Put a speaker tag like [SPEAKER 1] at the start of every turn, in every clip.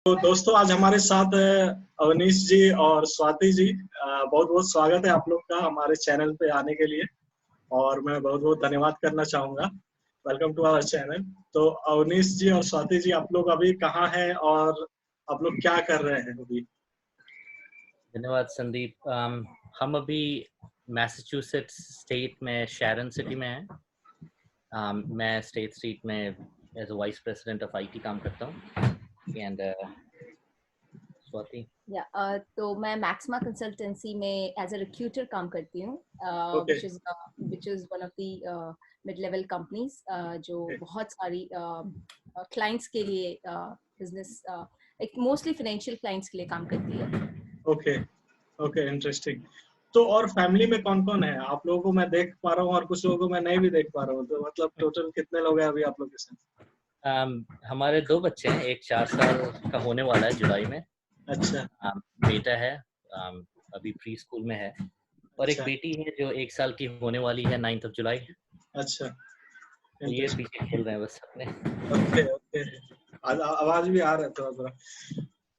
[SPEAKER 1] तो दोस्तों आज हमारे साथ है अवनीश जी और स्वाति जी। बहुत बहुत स्वागत है आप लोग का हमारे चैनल पे आने के लिए और मैं बहुत बहुत धन्यवाद करना चाहूंगा। Welcome to our channel. तो अवनीश जी और स्वाति जी, आप लोग अभी कहाँ हैं और आप लोग क्या कर रहे हैं अभी?
[SPEAKER 2] धन्यवाद संदीप। हम अभी मैसाचुसेट्स स्टेट में शैरन सिटी में हैं। मैं स्टेट स्ट्रीट में as a vice president of IT काम करता हूँ। एंड स्वाति?
[SPEAKER 3] तो मैं मैक्सिमा कंसल्टेंसी में एज अ रिक्रूटर काम करती हूँ,
[SPEAKER 1] Okay.
[SPEAKER 3] which is one of the mid level companies जो
[SPEAKER 1] Okay.
[SPEAKER 3] बहुत सारी क्लाइंट्स के लिए बिजनेस एक मोस्टली फाइनेंशियल क्लाइंट्स के लिए काम करती है।
[SPEAKER 1] Okay okay, interesting. तो और फैमिली में कौन कौन है? आप लोगों को मैं देख पा रहा हूँ और कुछ लोगों को मैं नहीं भी देख पा रहा हूँ, तो मतलब टोटल कितने लोग हैं अभी आप लोग के साथ?
[SPEAKER 2] हमारे 2 बच्चे हैं, एक 4 साल का होने वाला है जुलाई में।
[SPEAKER 1] अच्छा
[SPEAKER 2] बेटा है, अभी प्री स्कूल में है, और एक
[SPEAKER 1] अच्छा
[SPEAKER 2] बेटी है जो 1 साल की होने वाली है 9 जुलाई।
[SPEAKER 1] अच्छा,
[SPEAKER 2] तो ये पीछे खेल रहे हैं बस अपने।
[SPEAKER 1] ओके ओके, आवाज भी आ रहा है थोड़ा थोड़ा।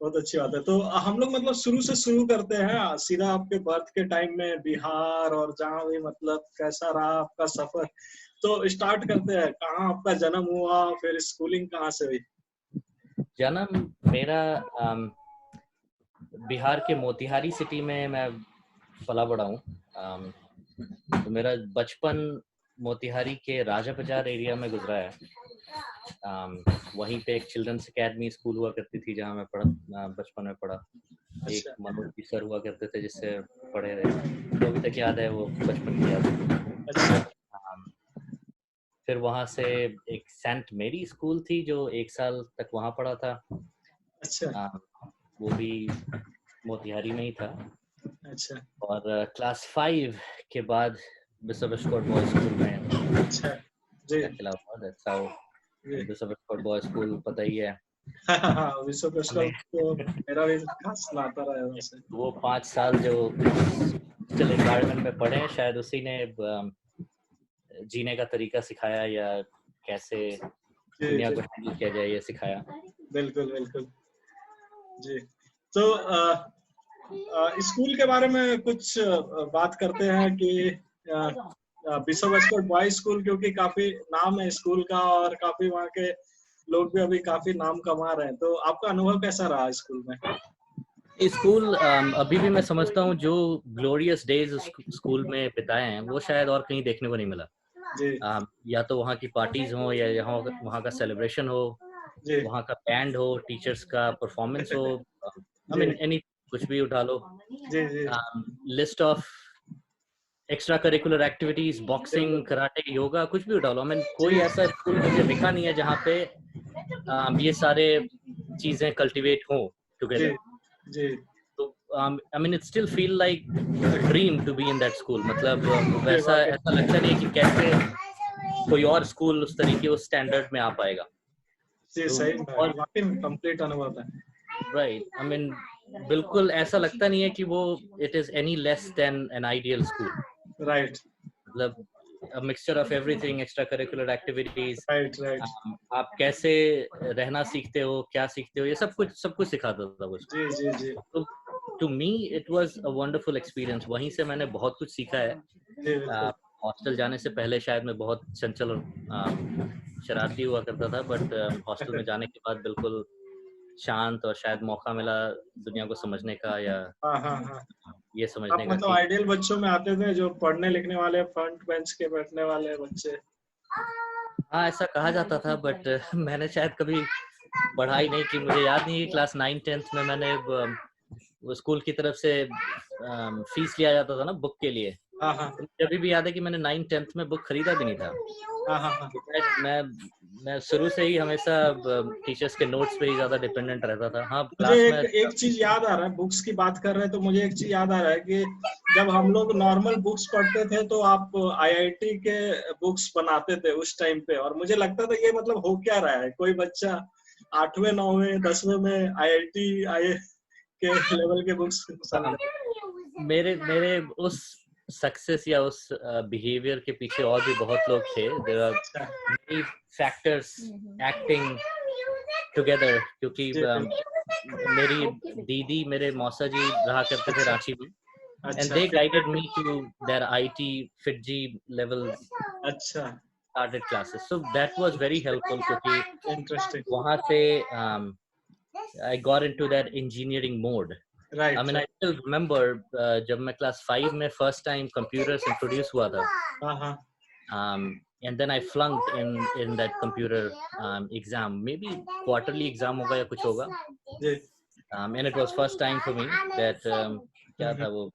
[SPEAKER 1] बहुत अच्छी बात है। तो हम लोग मतलब शुरू से शुरू करते हैं, सीधा आपके बर्थ के टाइम में बिहार और जहाँ भी मतलब कैसा रहा आपका सफर, तो स्टार्ट करते हैं। कहाँ आपका जन्म हुआ, फिर स्कूलिंग कहाँ से हुई?
[SPEAKER 2] जन्म मेरा बिहार के मोतिहारी सिटी में मैं पला बड़ा हूँ। तो मेरा बचपन मोतिहारी के राजा बाजार एरिया में गुजरा है। वहीं पे एक चिल्ड्रंस एकेडमी स्कूल हुआ करती थी जहाँ मैं बचपन में पढ़ा। एक
[SPEAKER 1] अच्छा
[SPEAKER 2] मनोज जी सर हुआ करते थे जिससे पढ़े रहे, तो अभी तक याद है, वो बचपन की याद है।
[SPEAKER 1] अच्छा
[SPEAKER 2] फिर वहाँ से एक सेंट मेरी स्कूल थी जो 1 साल तक वहाँ पढ़ा था।
[SPEAKER 1] अच्छा
[SPEAKER 2] वो भी मोतिहारी में ही था।
[SPEAKER 1] अच्छा
[SPEAKER 2] और क्लास 5 के बाद वेस्टकोट बॉयज स्कूल में
[SPEAKER 1] अच्छा जी
[SPEAKER 2] दाखिला हुआ। दैट्स हाउ
[SPEAKER 1] जी।
[SPEAKER 2] वेस्टकोट बॉयज स्कूल, पता ही है
[SPEAKER 1] हाँ, विश्व पुरस्कार
[SPEAKER 2] हमें।
[SPEAKER 1] तो मेरा भी खास नाता रहा है वैसे।
[SPEAKER 2] वो 5 साल जो हॉस्टल एनवायरनमेंट में पढ़े, शायद उसी ने जीने का तरीका सिखाया या कैसे
[SPEAKER 1] जी
[SPEAKER 2] दुनिया
[SPEAKER 1] जी,
[SPEAKER 2] को हैंडल किया जाए ये सिखाया।
[SPEAKER 1] बिल्कुल बिल्कुल जी। तो स्कूल के बारे में कुछ बात करते हैं कि विश्व स्पोर्ट बॉयज स्कूल, क्योंकि काफी नाम है स्कूल का और काफी वहाँ के लोग भी अभी काफी नाम कमा रहे हैं। तो आपका अनुभव कैसा रहा स्कूल में?
[SPEAKER 2] स्कूल अभी भी मैं समझता हूँ जो ग्लोरियस डेज स्कूल में बिताए हैं वो शायद और कहीं देखने को नहीं मिला।
[SPEAKER 1] जी
[SPEAKER 2] या तो वहाँ की पार्टीज हो या यहाँ वहाँ का सेलिब्रेशन हो,
[SPEAKER 1] जी
[SPEAKER 2] वहाँ का बैंड हो, टीचर्स का परफॉर्मेंस हो, आई
[SPEAKER 1] जी
[SPEAKER 2] मीन एनी, कुछ भी उठा लो।
[SPEAKER 1] जी जी
[SPEAKER 2] list of extra curricular activities, boxing, karate, yoga, कुछ भी उठा लो। आई मीन कोई
[SPEAKER 1] जी
[SPEAKER 2] ऐसा स्कूल मुझे दिखा नहीं है जहाँ पे ये सारे चीजें कल्टीवेट हो
[SPEAKER 1] जी
[SPEAKER 2] टुगेदर।
[SPEAKER 1] जी
[SPEAKER 2] तो I mean it still feel like dream to be in that school. मतलब
[SPEAKER 1] जी,
[SPEAKER 2] वैसा
[SPEAKER 1] वाकई
[SPEAKER 2] ऐसा लगता नहीं है कि कैसे कोई और स्कूल उस तरीके उस स्टैंडर्ड में आ पाएगा।
[SPEAKER 1] जी,
[SPEAKER 2] तो
[SPEAKER 1] सही में
[SPEAKER 2] और
[SPEAKER 1] वाकई में कंप्लीट अनुभव है।
[SPEAKER 2] राइट, आई मीन बिल्कुल ऐसा लगता नहीं है कि वो it is any less than an ideal school.
[SPEAKER 1] Right
[SPEAKER 2] मतलब a mixture of everything, extra curricular activities,
[SPEAKER 1] right right
[SPEAKER 2] आप कैसे रहना सीखते हो, क्या सीखते हो, ये सब कुछ सिखाता था वो
[SPEAKER 1] जी जी जी
[SPEAKER 2] स्कूल। तो to me it was a wonderful experience. वहीं से मैंने बहुत कुछ सीखा है।
[SPEAKER 1] जी बिल्कुल
[SPEAKER 2] हॉस्टल जाने से पहले शायद मैं बहुत चंचल और शरारती हुआ करता था, बट हॉस्टल में जाने के बाद बिल्कुल शांत, और शायद मौका मिला दुनिया को समझने का या
[SPEAKER 1] हाँ हाँ हाँ।
[SPEAKER 2] ये
[SPEAKER 1] आप
[SPEAKER 2] समझने का
[SPEAKER 1] मतलब
[SPEAKER 2] कि
[SPEAKER 1] आइडियल बच्चों में आते थे, जो पढ़ने लिखने वाले, फ्रंट बेंच के बैठने वाले बच्चे।
[SPEAKER 2] हाँ, ऐसा कहा जाता था, बट मैंने शायद कभी पढ़ाई नहीं की। मुझे याद नहीं है कि क्लास 9-10 में मैंने वो स्कूल की तरफ से फीस लिया जाता था ना बुक के लिए।
[SPEAKER 1] हाँ हाँ
[SPEAKER 2] तो मुझे अभी भी याद है कि मैंने 9-10 में बुक खरीदा भी नहीं था।
[SPEAKER 1] हाँ हाँ हाँ।
[SPEAKER 2] मैं शुरू से ही हमेशा टीचर्स के नोट्स पे ही ज्यादा डिपेंडेंट रहता था। हाँ,
[SPEAKER 1] मुझे
[SPEAKER 2] क्लास में
[SPEAKER 1] एक एक चीज याद आ रहा है, बुक्स की बात कर रहे हैं तो मुझे एक चीज याद आ रहा है कि जब हम लोग नॉर्मल बुक्स पढ़ते थे तो आप आईआईटी के बुक्स बनाते थे उस टाइम पे, और मुझे लगता था ये मतलब हो क्या रहा है, कोई बच्चा 8वें 9वें 10वें में आईआईटी आई के लेवल के बुक्स पसंद
[SPEAKER 2] हाँ,
[SPEAKER 1] करते।
[SPEAKER 2] मेरे उस सक्सेस या उस बिहेवियर के पीछे और भी बहुत लोग थे। देयर आर
[SPEAKER 1] अच्छा
[SPEAKER 2] many factors acting together, क्योंकि
[SPEAKER 1] जी बिल्कुल
[SPEAKER 2] मेरी दीदी मेरे मौसा जी रहा करते थे रांची में, and
[SPEAKER 1] अच्छा
[SPEAKER 2] they guided me to their IT FitG level
[SPEAKER 1] अच्छा
[SPEAKER 2] started classes. So that was very helpful क्योंकि
[SPEAKER 1] इंटरेस्टिंग
[SPEAKER 2] वहाँ से I got into that engineering mode. I
[SPEAKER 1] right
[SPEAKER 2] mean, I still remember जब मैं class 5 में first time computers introduce हुआ था,
[SPEAKER 1] हाँ हाँ
[SPEAKER 2] and then I flunked in that computer exam. Maybe quarterly exam होगा या कुछ होगा.
[SPEAKER 1] जी
[SPEAKER 2] And it was first time for me that क्या था वो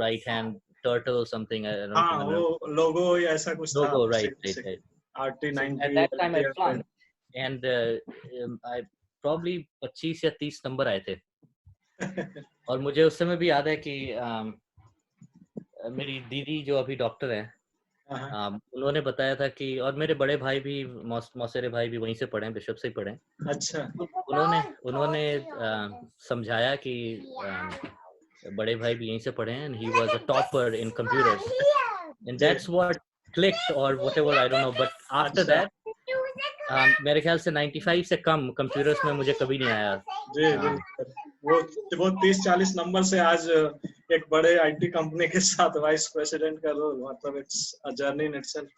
[SPEAKER 2] right hand turtle something, I don't
[SPEAKER 1] हाँ
[SPEAKER 2] remember.
[SPEAKER 1] वो लोगो या ऐसा कुछ था
[SPEAKER 2] Logo, right.
[SPEAKER 1] RT
[SPEAKER 2] So
[SPEAKER 1] 90
[SPEAKER 2] at that time I flunked, and I probably 25 या 30 नंबर आए थे. और मुझे उस समय भी याद है कि मेरी दीदी जो अभी डॉक्टर है, उन्होंने बताया था कि, और मेरे बड़े भाई भी, मौसेरे भाई भी वहीं से पढ़े, बिशप से ही पढ़े.
[SPEAKER 1] अच्छा
[SPEAKER 2] उन्होंने समझाया कि बड़े भाई भी यहीं से पढ़े हैं, and he was a topper in computers, and that's what clicked or whatever, I don't know, but after that मेरे ख्याल से 95 से कम कंप्यूटर्स में मुझे कभी नहीं आया.
[SPEAKER 1] जी वो 30-40 नंबर से आज एक बड़े आईटी कंपनी के साथ वाइस प्रेसिडेंट का रोल, मतलब it's a journey in itself.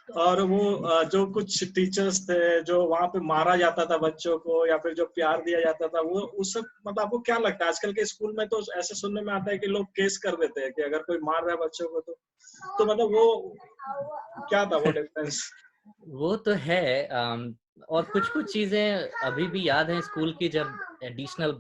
[SPEAKER 1] और वो जो कुछ टीचर्स थे जो वहाँ पे मारा जाता था बच्चों को या फिर जो प्यार दिया जाता था, वो उस सब मतलब आपको क्या लगता है? आजकल के स्कूल में तो ऐसे सुनने में आता है कि लोग केस कर देते हैं कि अगर कोई मार रहा है बच्चों को तो मतलब वो क्या था वो डिफरेंस?
[SPEAKER 2] वो तो है. और कुछ चीजें अभी भी याद हैं स्कूल की, जब एडिशनल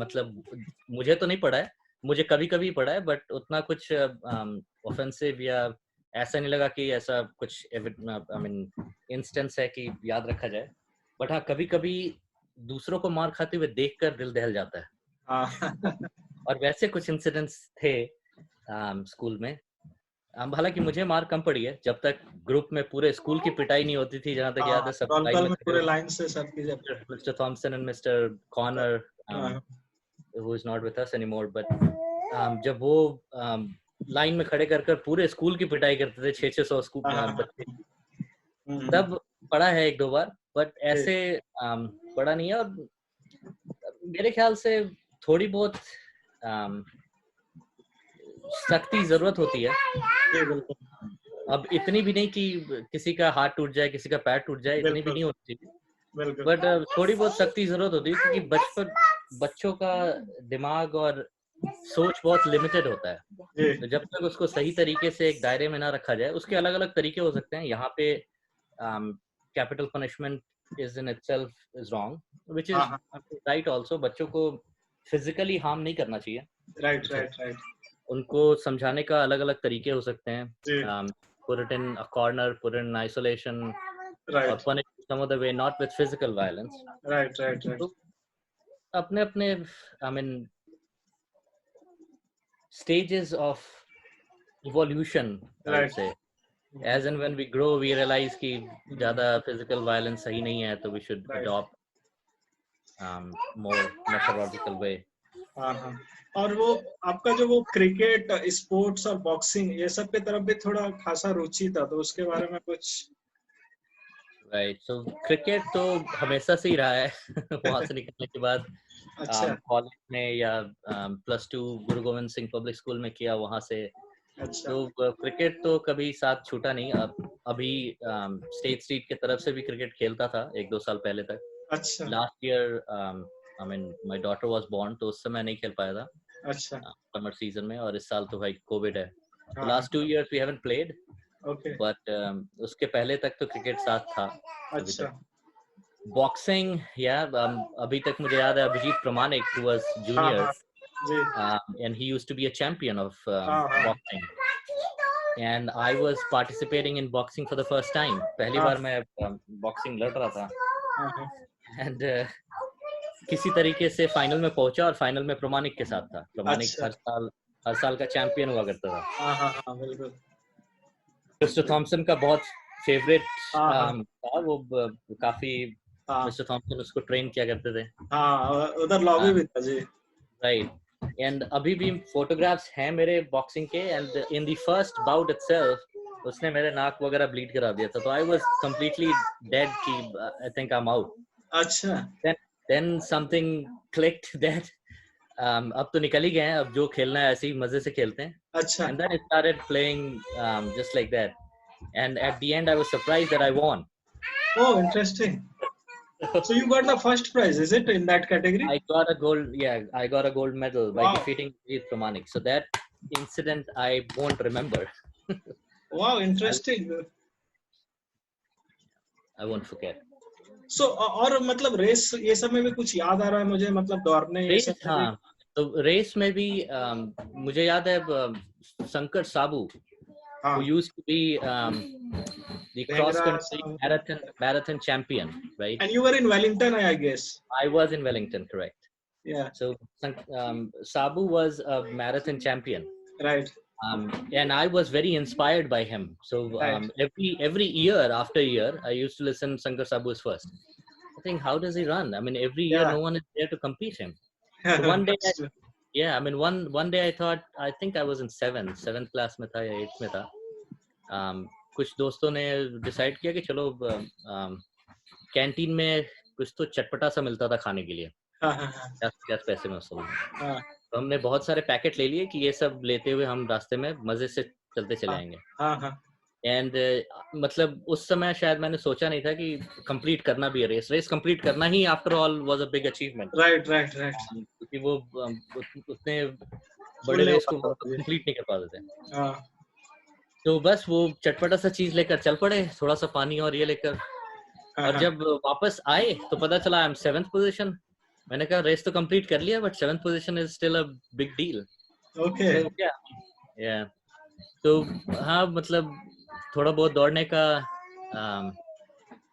[SPEAKER 2] मतलब मुझे तो नहीं पढ़ा है, मुझे कभी कभी पढ़ा है, बट उतना कुछ ऑफेंसिव या ऐसा नहीं लगा कि ऐसा कुछ आई मीन इंस्टेंस है कि याद रखा जाए. बट हाँ, कभी कभी दूसरों को मार खाते हुए देखकर दिल दहल जाता है. और वैसे कुछ इंसिडेंट्स थे स्कूल में. हालांकि मुझे मार कम पड़ी है, जब तक ग्रुप में पूरे स्कूल की पिटाई नहीं होती थी. जहां तक याद है सब लाइन में
[SPEAKER 1] पूरे लाइन से सब की जब
[SPEAKER 2] mister Thomson and mister corner who is not with us anymore, but जब वो लाइन में खड़े कर पूरे स्कूल की पिटाई करते थे, 600 स्कूल बच्चे, तब पढ़ा है एक दो बार, बट ऐसे पढ़ा नहीं है. और मेरे ख्याल से थोड़ी बहुत सख्ती जरूरत होती है. अब इतनी भी नहीं कि किसी का हाथ टूट जाए, किसी का पैर टूट जाए, इतनी भी नहीं होती, बट थोड़ी बहुत सख्ती जरूरत होती है, क्योंकि बच्चों का दिमाग और सोच बहुत लिमिटेड होता है. तो जब तक उसको सही तरीके से एक दायरे में ना रखा जाए, उसके अलग अलग तरीके हो सकते हैं. यहाँ पे capital punishment is in itself is wrong, which is right also. बच्चों को फिजिकली हार्म नहीं करना चाहिए.
[SPEAKER 1] राइट
[SPEAKER 2] उनको समझाने का अलग अलग तरीके हो सकते हैं. put it in a corner, put it in isolation, or punish some other way, not with physical violence.
[SPEAKER 1] Right.
[SPEAKER 2] तो अपने I mean stages of evolution, I would say. As and when we grow, we realize कि ज़्यादा physical violence सही नहीं है, तो we should adopt more methodological way.
[SPEAKER 1] और वो आपका जो वो क्रिकेट, स्पोर्ट्स और बॉक्सिंग, ये सब के तरफ भी थोड़ा खासा रुचि था, तो उसके बारे में कुछ?
[SPEAKER 2] राइट. सो क्रिकेट तो हमेशा से ही रहा है. वहाँ से निकलने के बाद कॉलेज में या +2 गुरु गोविंद सिंह पब्लिक स्कूल में किया, वहाँ से. तो क्रिकेट तो कभी साथ छूटा नहीं. अभी स्टेट स्ट्रीट की तरफ से भी क्रिकेट खेलता था 1-2 साल पहले तक. Last year I mean, my daughter was born, तो उस समय नहीं खेल पाया था समर सीजन में. और इस साल तो भाई कोविड है. Last 2 years we haven't played, but उसके पहले तक तो क्रिकेट साथ था. बॉक्सिंग या अभी तक मुझे याद है अभिजीत प्रमाणिक, who was junior, and he used to be a champion of boxing, and I was participating in boxing for the first time. पहली बार मैं बॉक्सिंग लड़ रहा था, and किसी तरीके से फाइनल में पहुंचा, और फाइनल में प्रमाणिक के साथ था. प्रमाणिक हर साल का चैंपियन हुआ करता था.
[SPEAKER 1] बिल्कुल.
[SPEAKER 2] मिस्टर थॉमसन का बहुत फेवरेट था वो. काफी मिस्टर थॉमसन उसको ट्रेन किया करते थे.
[SPEAKER 1] उधर लॉबी भी था जी.
[SPEAKER 2] राइट. एंड अभी भी फोटोग्राफ्स हैं मेरे बॉक्सिंग के, and in the first bout itself उसने मेरे नाक वगैरह ब्लीड करा दिया था. तो आई वाज कंप्लीटली डेड कि I think I am out.
[SPEAKER 1] अच्छा
[SPEAKER 2] then something clicked that अब तो निकल ही गए हैं, अब जो खेलना है ऐसे ही मजे से खेलते हैं.
[SPEAKER 1] अच्छा.
[SPEAKER 2] And then I started playing just like that. And at the end, I was surprised that I won.
[SPEAKER 1] Oh, interesting. So you got the first prize, is it, in that category?
[SPEAKER 2] I got a gold. Yeah, I got a gold medal by
[SPEAKER 1] Wow.
[SPEAKER 2] defeating Jeet Pramanik. So that incident I won't remember.
[SPEAKER 1] Wow, interesting.
[SPEAKER 2] I won't forget.
[SPEAKER 1] So और मतलब race ये सब में भी कुछ याद आ रहा है मुझे, मतलब दौड़ने ये
[SPEAKER 2] रेस,
[SPEAKER 1] सब में
[SPEAKER 2] हाँ, तो रेस में भी मुझे याद है शंकर साबू,
[SPEAKER 1] हाँ.
[SPEAKER 2] who used to be the cross
[SPEAKER 1] Dhengra,
[SPEAKER 2] country marathon champion, right?
[SPEAKER 1] And you were in Wellington, I guess.
[SPEAKER 2] I was in Wellington, correct.
[SPEAKER 1] Yeah.
[SPEAKER 2] So Sabu was a marathon champion.
[SPEAKER 1] Right.
[SPEAKER 2] And I was very inspired by him. So
[SPEAKER 1] Right.
[SPEAKER 2] every year after year, I used to listen Shankar Sabu's first. I think, how does he run? I mean, every year
[SPEAKER 1] Yeah.
[SPEAKER 2] no one is there to compete him. So one day,
[SPEAKER 1] That's true.
[SPEAKER 2] yeah, I mean, one day I thought, I think I was in seventh class में था या 8th में था. कुछ दोस्तों ने decide किया कि चलो कैंटीन में कुछ तो चटपटा सा मिलता था खाने के लिए. 50 पैसे में उस समय. तो हमने बहुत सारे पैकेट ले लिए कि ये सब लेते हुए हम रास्ते में मजे से चलते चले आएंगे. एंड मतलब उस समय शायद मैंने सोचा नहीं था कि कंप्लीट करना भी है रेस कंप्लीट करना ही after all was a big achievement.
[SPEAKER 1] Right.
[SPEAKER 2] क्योंकि वो उतने बड़े रेस को कंप्लीट नहीं कर पाते थे. तो बस वो चटपटा सा चीज लेकर चल पड़े, थोड़ा सा पानी और ये लेकर. और जब वापस आए तो पता चला आई एम 7th पोजीशन. मैंने कहा रेस तो कंप्लीट कर लिया, but 7th position is still a big deal.
[SPEAKER 1] Okay.
[SPEAKER 2] या तो हाँ, मतलब थोड़ा बहुत दौड़ने का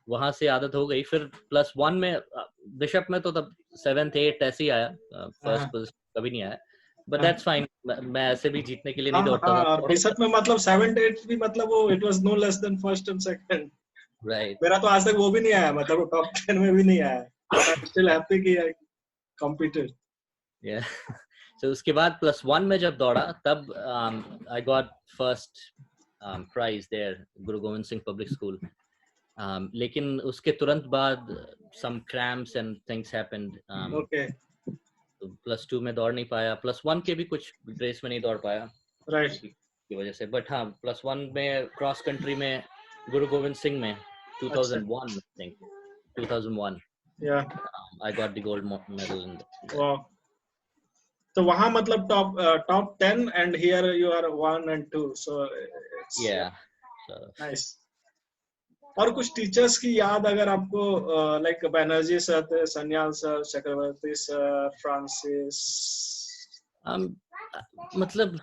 [SPEAKER 2] वहां से आदत हो गई. फिर +1 में बिशप में तो तब 7th 8th ऐसे ही आया, फर्स्ट पोजीशन कभी नहीं आया. बट दैट्स फाइन, मैं ऐसे भी जीतने के लिए नहीं दौड़ता था.
[SPEAKER 1] और बिशप में मतलब 7th 8th भी मतलब वो it was no less than first and second.
[SPEAKER 2] Right.
[SPEAKER 1] मेरा तो आज तक वो भी नहीं आया, मतलब वो टॉप 10 में भी नहीं आया. आई एम स्टिल हैप्पी कि आई कॉम्पीटेड.
[SPEAKER 2] या so उसके बाद +1 में जब दौड़ा तब I got first prize there, Guru Gobind Singh public school. लेकिन उसके तुरंत बाद some cramps and things happened.
[SPEAKER 1] Okay.
[SPEAKER 2] तो +2 में दौड़ नहीं पाया, +1 के भी कुछ रेस में नहीं दौड़ पाया.
[SPEAKER 1] राइट.
[SPEAKER 2] की वजह से. बट हाँ, +1 में क्रॉस कंट्री में गुरु गोविंद सिंह में 2001 I think 2001
[SPEAKER 1] या
[SPEAKER 2] I got the gold medal in that.
[SPEAKER 1] वाह. तो वहाँ मतलब top 10 and here you are 1 and 2, so it's nice. और कुछ टीचर्स की याद अगर आपको, लाइक बैनर्जी सर थे, सन्याल सर, चक्रवर्ती सर, फ्रांसिस.
[SPEAKER 2] मतलब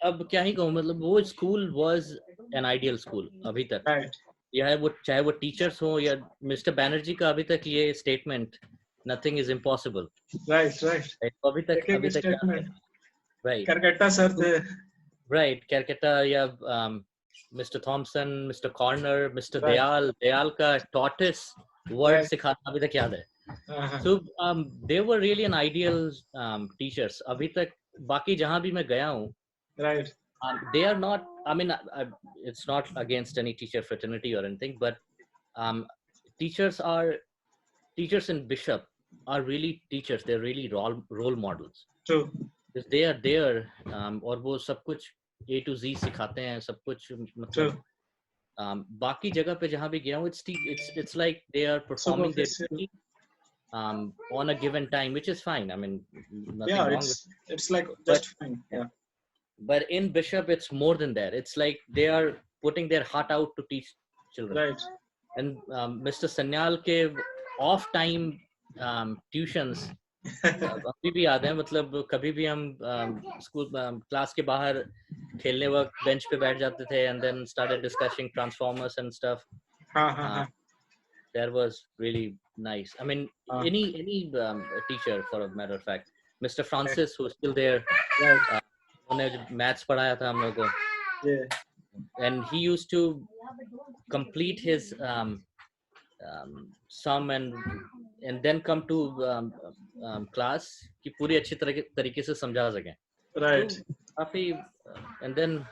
[SPEAKER 2] अब क्या ही कहूँ, मतलब वो school was an ideal school अभी तक.
[SPEAKER 1] राइट.
[SPEAKER 2] या वो चाहे वो टीचर्स हो या मिस्टर बैनर्जी का अभी तक ये statement, nothing is impossible.
[SPEAKER 1] Right.
[SPEAKER 2] अभी तक राइट.
[SPEAKER 1] करकट्टा सर थे.
[SPEAKER 2] राइट, कैलकाटा. या mister Thomson, mister corner, mister Dayal का टॉर्टिस वर्ड सिखाना अभी तक याद है. So they were really an ideal teachers. अभी तक बाकी जहाँ भी मैं गया हूँ,
[SPEAKER 1] right,
[SPEAKER 2] they are not, I mean, it's not against any teacher fraternity or anything, but teachers in Bishop are really teachers. They're really role models.
[SPEAKER 1] True.
[SPEAKER 2] Because they are there, और वो सब कुछ A to Z सिखाते हैं, सब कुछ मतलब. बाकी जगह पे जहाँ भी गया हूँ, it's like they are performing their duty on a given time, which is fine. I mean, nothing wrong with it.
[SPEAKER 1] It's like just fine. Yeah.
[SPEAKER 2] But in Bishop, it's more than that. It's like they are putting their heart out to teach children.
[SPEAKER 1] Right.
[SPEAKER 2] And Mr. Sanyal के off time tuitions अभी भी याद है. मतलब कभी भी हम school class के बाहर खेलने वक्त बेंच पे बैठ जाते थे and then started discussing transformers and stuff. That was really nice. I mean, any teacher, for a matter of fact, Mr. Francis, who's still there, उन्होंने maths पढ़ाया था हम लोगों को. And he used to complete his sum and then come to class कि पूरी अच्छी तरीके से समझा सकें.
[SPEAKER 1] Right.
[SPEAKER 2] So, काफी and then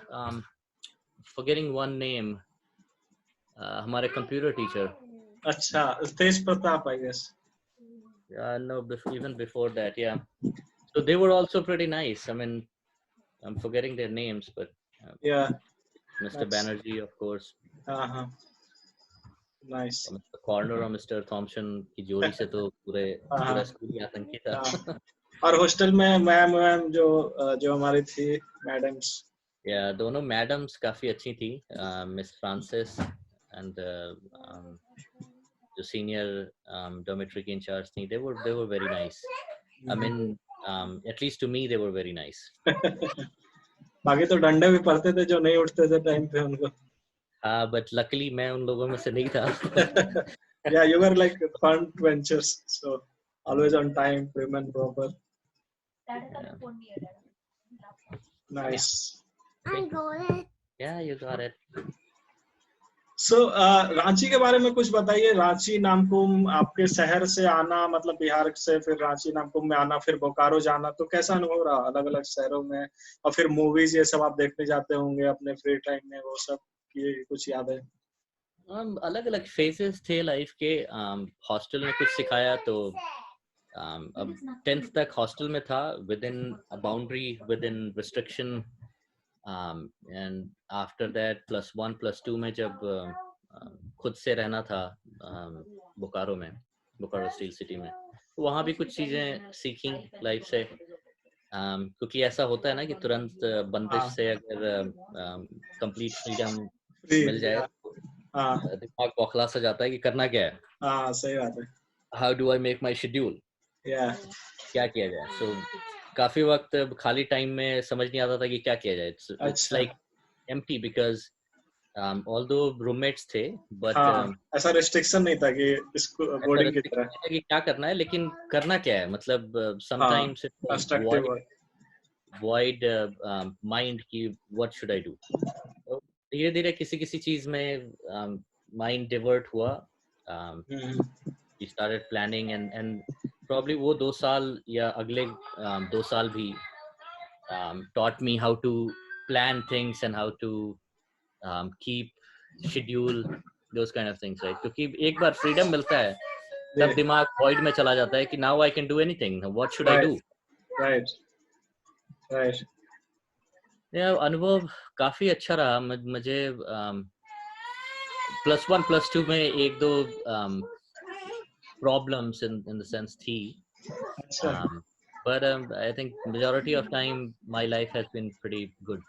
[SPEAKER 2] forgetting one name, हमारे computer teacher.
[SPEAKER 1] अच्छा, तेज Pratap, I guess.
[SPEAKER 2] No, even before that, yeah. So they were also pretty nice. I mean, I'm forgetting their names, but
[SPEAKER 1] Yeah,
[SPEAKER 2] Mr.
[SPEAKER 1] that's.
[SPEAKER 2] Banerjee, of course,
[SPEAKER 1] हाँ, nice.
[SPEAKER 2] Mr. Corner और Mr. Thompson की जोड़ी से तो पूरा
[SPEAKER 1] हाँ,
[SPEAKER 2] school ही आतंकी था.
[SPEAKER 1] हाँ. और हॉस्टल में मैम जो हमारी थी, मैडम्स.
[SPEAKER 2] Yeah, दोनों मैडम्स काफी अच्छी थी. मिस फ्रांसिस एंड जो सीनियर डॉर्मेट्री की इंचार्ज थी, they were very nice. I mean, at least to me, they were very nice.
[SPEAKER 1] बाकी तो डंडे भी पड़ते थे जो नहीं उठते थे टाइम पे उनको.
[SPEAKER 2] हाँ, but luckily मैं उन लोगों में से नहीं था.
[SPEAKER 1] Yeah, you were like front benchers, so always on time, prim and proper.
[SPEAKER 2] Yeah.
[SPEAKER 1] Nice.
[SPEAKER 2] I got it. Yeah, you got it.
[SPEAKER 1] So, Ranchi के बारे में कुछ बताइए. रांची नामकुम, आपके शहर से आना, मतलब बिहार से फिर रांची नामकुम में आना, फिर बोकारो जाना, तो कैसा अनुभव रहा अलग अलग शहरों में? और फिर मूवीज ये सब आप देखने जाते होंगे अपने फ्री टाइम में, वो सब की कुछ याद है?
[SPEAKER 2] अलग अलग फेजेस थे लाइफ के. हॉस्टल में कुछ सिखाया तो अब 10th तक हॉस्टल में था, with in a boundary, with in restriction. And after that +1 +2 में जब खुद से रहना था बोकारो में, बोकारो स्टील सिटी में, तो वहाँ भी कुछ चीज़ें सीखी लाइफ से. क्योंकि ऐसा होता है ना कि तुरंत बंदिश से अगर कंप्लीट फ्रीडम मिल जाए तो दिमाग बौखला सा जाता है कि करना क्या है.
[SPEAKER 1] हाँ, सही बात है.
[SPEAKER 2] How do I make my schedule, क्या किया जाए. सो काफी वक्त खाली टाइम में समझ नहीं आता था कि क्या किया जाए. It's like empty because although roommates थे, बट
[SPEAKER 1] ऐसा रिस्ट्रिक्शन नहीं था कि इसको बोर्डिंग की तरह
[SPEAKER 2] कि क्या करना है, लेकिन करना क्या है. मतलब समटाइम्स void mind की what should I do. तो धीरे धीरे किसी किसी चीज में mind divert हुआ. We started planning and probably वो 2 साल या अगले 2 साल भी taught me how to plan things and how to keep schedule, those kind of things, right? क्योंकि एक बार freedom मिलता है तब दिमाग void में चला जाता है कि now I can do anything, what should I do.
[SPEAKER 1] Right.
[SPEAKER 2] अनुभव काफी अच्छा रहा. मुझे +1 +2 में एक दो problems in the sense थी, but I think majority of time my life has been pretty good.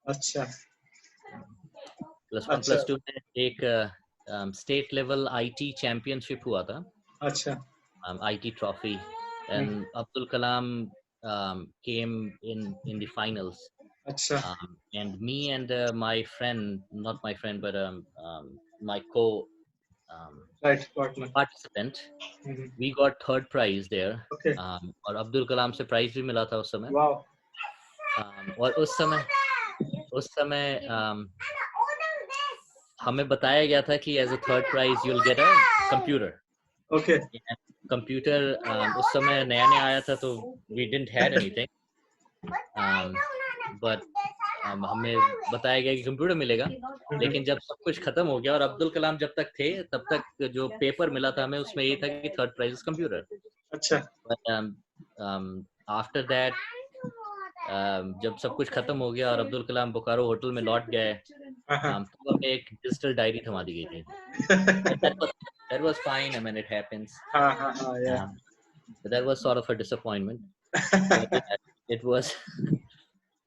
[SPEAKER 1] अच्छा.
[SPEAKER 2] +1 +2 में एक state level IT championship हुआ था.
[SPEAKER 1] अच्छा.
[SPEAKER 2] IT trophy, and Abdul Kalam came in the finals. And me and my friend, not my friend, but my participant, we got 3rd prize there. और अब्दुल कलाम से prize भी मिला था उस समय. और उस समय हमें बताया गया था कि as a 3rd prize you'll get a computer. Computer उस समय नया नया आया था, तो we didn't had anything. But हमें बताया गया कि कंप्यूटर मिलेगा. लेकिन जब सब कुछ खत्म हो गया और अब्दुल कलाम जब तक थे तब तक जो पेपर मिला था हमें, उसमें ये था कि 3rd प्राइज इज कंप्यूटर. अच्छा. आफ्टर दैट जब सब कुछ खत्म हो गया और अब्दुल कलाम बोकारो होटल में लौट गए, तो हमें एक डिजिटल डायरी थमा दी गई थी. That was fine. I mean, it happens.
[SPEAKER 1] Yeah.
[SPEAKER 2] But that was sort of a disappointment. But it was,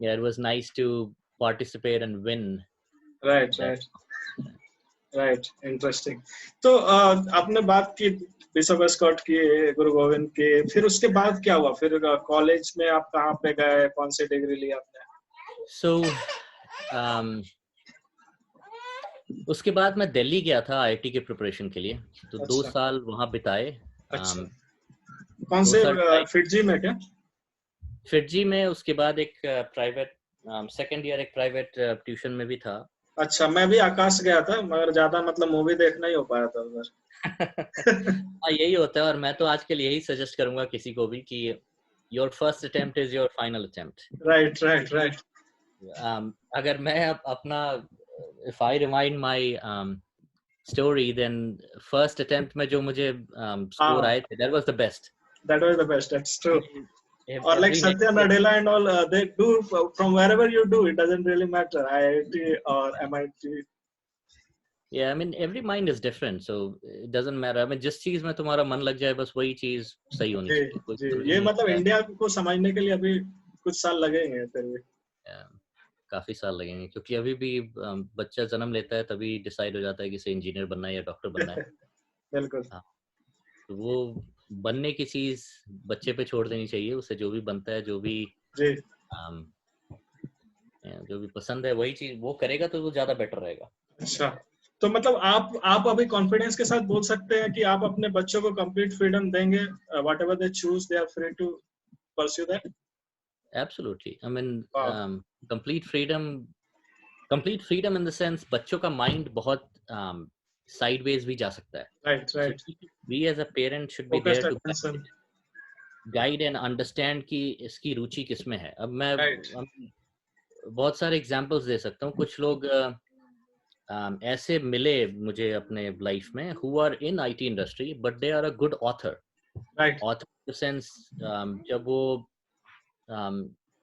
[SPEAKER 2] yeah, it was nice to participate and win.
[SPEAKER 1] Right. Interesting. तो आपने बात की बिशप वेस्टकॉट की, गुरु गोविंद की, फिर उसके बाद क्या हुआ? फिर कॉलेज में आप कहाँ पे गए? कौन सी डिग्री ली आपने?
[SPEAKER 2] So, उसके बाद मैं दिल्ली गया था आईआईटी के प्रिपरेशन के लिए, तो 2 साल वहाँ बिताए.
[SPEAKER 1] कौन से फिटजी में? क्या
[SPEAKER 2] फिटजी में? उसके बाद एक प्राइवेट सेकंड ईयर एक प्राइवेट ट्यूशन में भी था.
[SPEAKER 1] अच्छा, मैं भी आकाश गया था, मगर ज्यादा मतलब मूवी देखना ही हो पाया था उधर.
[SPEAKER 2] हाँ, यही होता है. और मैं तो आज के लिए यही सजेस्ट करूंगा किसी को भी कि your first attempt is your final attempt.
[SPEAKER 1] Right.
[SPEAKER 2] अगर मैं अपना if I remind my story, then first attempt में जो मुझे score आए थे, that was the best.
[SPEAKER 1] That was the best. That's true. Or like
[SPEAKER 2] Every
[SPEAKER 1] Satya
[SPEAKER 2] next
[SPEAKER 1] Nadella and all, they do from wherever you do. It doesn't really matter, IIT or MIT.
[SPEAKER 2] Yeah, I mean every mind is different, so it doesn't matter. I mean जिस चीज में तुम्हारा मन लग जाए बस वही चीज सही होनी
[SPEAKER 1] जी
[SPEAKER 2] चाहिए. कोई
[SPEAKER 1] जी,
[SPEAKER 2] जरूरी
[SPEAKER 1] ये
[SPEAKER 2] नहीं
[SPEAKER 1] मतलब
[SPEAKER 2] है.
[SPEAKER 1] इंडिया को समझने के लिए अभी कुछ साल लगेंगे फिर भी.
[SPEAKER 2] काफी साल लगेंगे क्योंकि अभी भी बच्चा जन्म लेता है तभी डिसाइड हो जाता है कि इसे इंजीनियर बनना है या डॉक्टर बनना है.
[SPEAKER 1] बिल्कुल.
[SPEAKER 2] हाँ, तो वो बनने की चीज बच्चे पे छोड़ देनी चाहिए. उसे जो भी बनता है, जो भी
[SPEAKER 1] जी.
[SPEAKER 2] जो भी पसंद है वही चीज वो करेगा तो वो ज्यादा बेटर रहेगा.
[SPEAKER 1] अच्छा, तो मतलब आप अभी कॉन्फिडेंस के साथ बोल सकते हैं कि आप अपने बच्चों को कंप्लीट फ्रीडम देंगे, whatever they choose they are free to pursue that.
[SPEAKER 2] Absolutely. I mean, complete freedom in the sense बच्चों का mind बहुत sideways भी जा सकता है.
[SPEAKER 1] Right, right.
[SPEAKER 2] So we as a parent should be there
[SPEAKER 1] Focused
[SPEAKER 2] to
[SPEAKER 1] attention.
[SPEAKER 2] guide and understand कि इसकी रुचि किसमें है. अब मैं बहुत सारे एग्जांपल्स दे सकता हूँ. कुछ लोग ऐसे मिले मुझे अपने लाइफ में who are in IT industry but they are a good author.
[SPEAKER 1] Right.
[SPEAKER 2] Author in the sense जब वो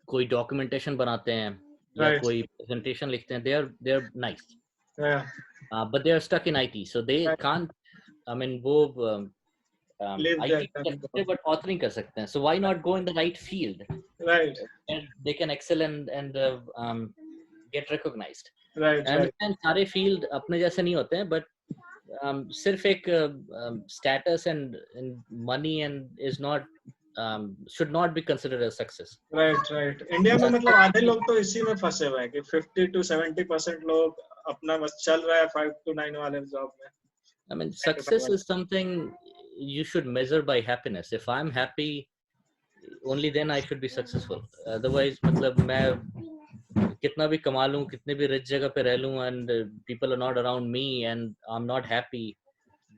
[SPEAKER 2] कोई डॉक्यूमेंटेशन बनाते हैं या
[SPEAKER 1] Right.
[SPEAKER 2] कोई प्रेजेंटेशन लिखते हैं, they are nice.
[SPEAKER 1] Yeah.
[SPEAKER 2] But they are stuck in IT, so they
[SPEAKER 1] Right.
[SPEAKER 2] can't. I mean, वो
[SPEAKER 1] Live
[SPEAKER 2] IT
[SPEAKER 1] there.
[SPEAKER 2] कर सकते हैं but authoring कर सकते हैं. So why not go in the right field?
[SPEAKER 1] Right.
[SPEAKER 2] And they can excel and get recognized.
[SPEAKER 1] Right.
[SPEAKER 2] I understand सारे field अपने जैसे नहीं होते हैं, but सिर्फ एक status and money and is not should not be considered as success.
[SPEAKER 1] Right, right. India में मतलब आधे लोग तो इसी में फंसे हुए हैं कि 50 to 70% लोग अपना बस चल रहा है 5 to 9 वाले जॉब में.
[SPEAKER 2] I mean, success is something you should measure by happiness. If I'm happy, only then I should be successful. Otherwise, मतलब मैं कितना भी कमा लूं, कितने भी rich जगह पे रह लूं, and people are not around me and I'm not happy,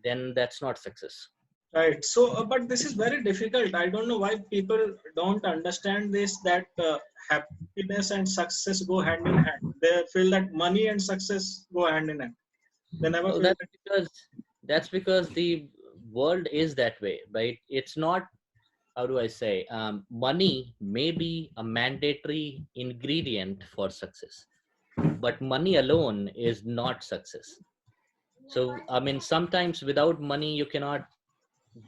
[SPEAKER 2] then that's not success.
[SPEAKER 1] Right. So, but this is very difficult. I don't know why people don't understand this, that happiness and success go hand in hand. They feel that money and success go hand in hand. They never
[SPEAKER 2] Well,
[SPEAKER 1] feel
[SPEAKER 2] that's because the world is that way, right? It's not, how do I say, money may be a mandatory ingredient for success, but money alone is not success. So, I mean, sometimes without money, you cannot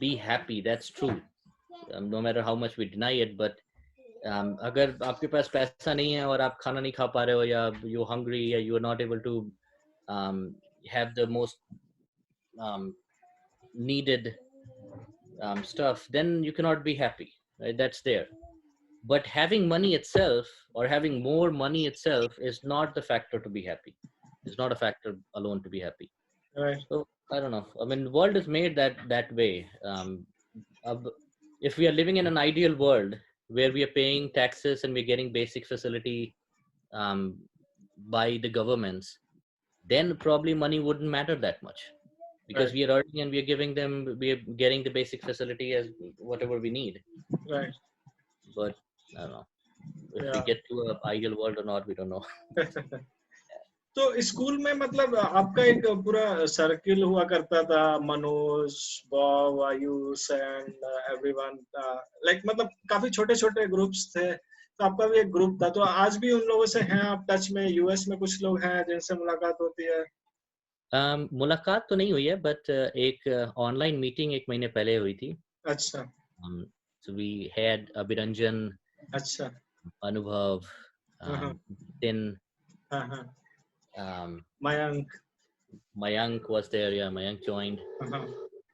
[SPEAKER 2] be happy. That's true. No matter how much we deny it, but अगर आपके पास पैसा नहीं है और आप खाना नहीं खा पा रहे हो या you're hungry या you are not able to have the most needed stuff, then you cannot be happy, right? That's there. But having money itself or having more money itself is not the factor to be happy. It's not a factor alone to be happy.
[SPEAKER 1] right.
[SPEAKER 2] So I don't know. I mean, the world is made that way. If we are living in an ideal world where we are paying taxes and we're getting basic facility by the governments, then probably money wouldn't matter that much. Because
[SPEAKER 1] Right.
[SPEAKER 2] we are earning and we are getting the basic facility as whatever we need.
[SPEAKER 1] Right.
[SPEAKER 2] But I don't know if we
[SPEAKER 1] Yeah.
[SPEAKER 2] get to an ideal world or not, we don't know.
[SPEAKER 1] तो school में मतलब आपका एक पूरा circle हुआ करता था, Manoj, Bob, Ayush and everyone, like मतलब काफी छोटे छोटे ग्रुप्स थे. तो आपका भी एक ग्रुप था. तो आज भी उन लोगों से हैं आप टच में? यूएस में कुछ लोग हैं जिनसे मुलाकात होती है?
[SPEAKER 2] मुलाकात तो नहीं हुई है, बट एक ऑनलाइन मीटिंग एक महीने पहले हुई थी.
[SPEAKER 1] अच्छा.
[SPEAKER 2] So we had Abhiranjan,
[SPEAKER 1] अच्छा.
[SPEAKER 2] Anubhav, Tin, Mayank was there. Yeah, Mayank joined.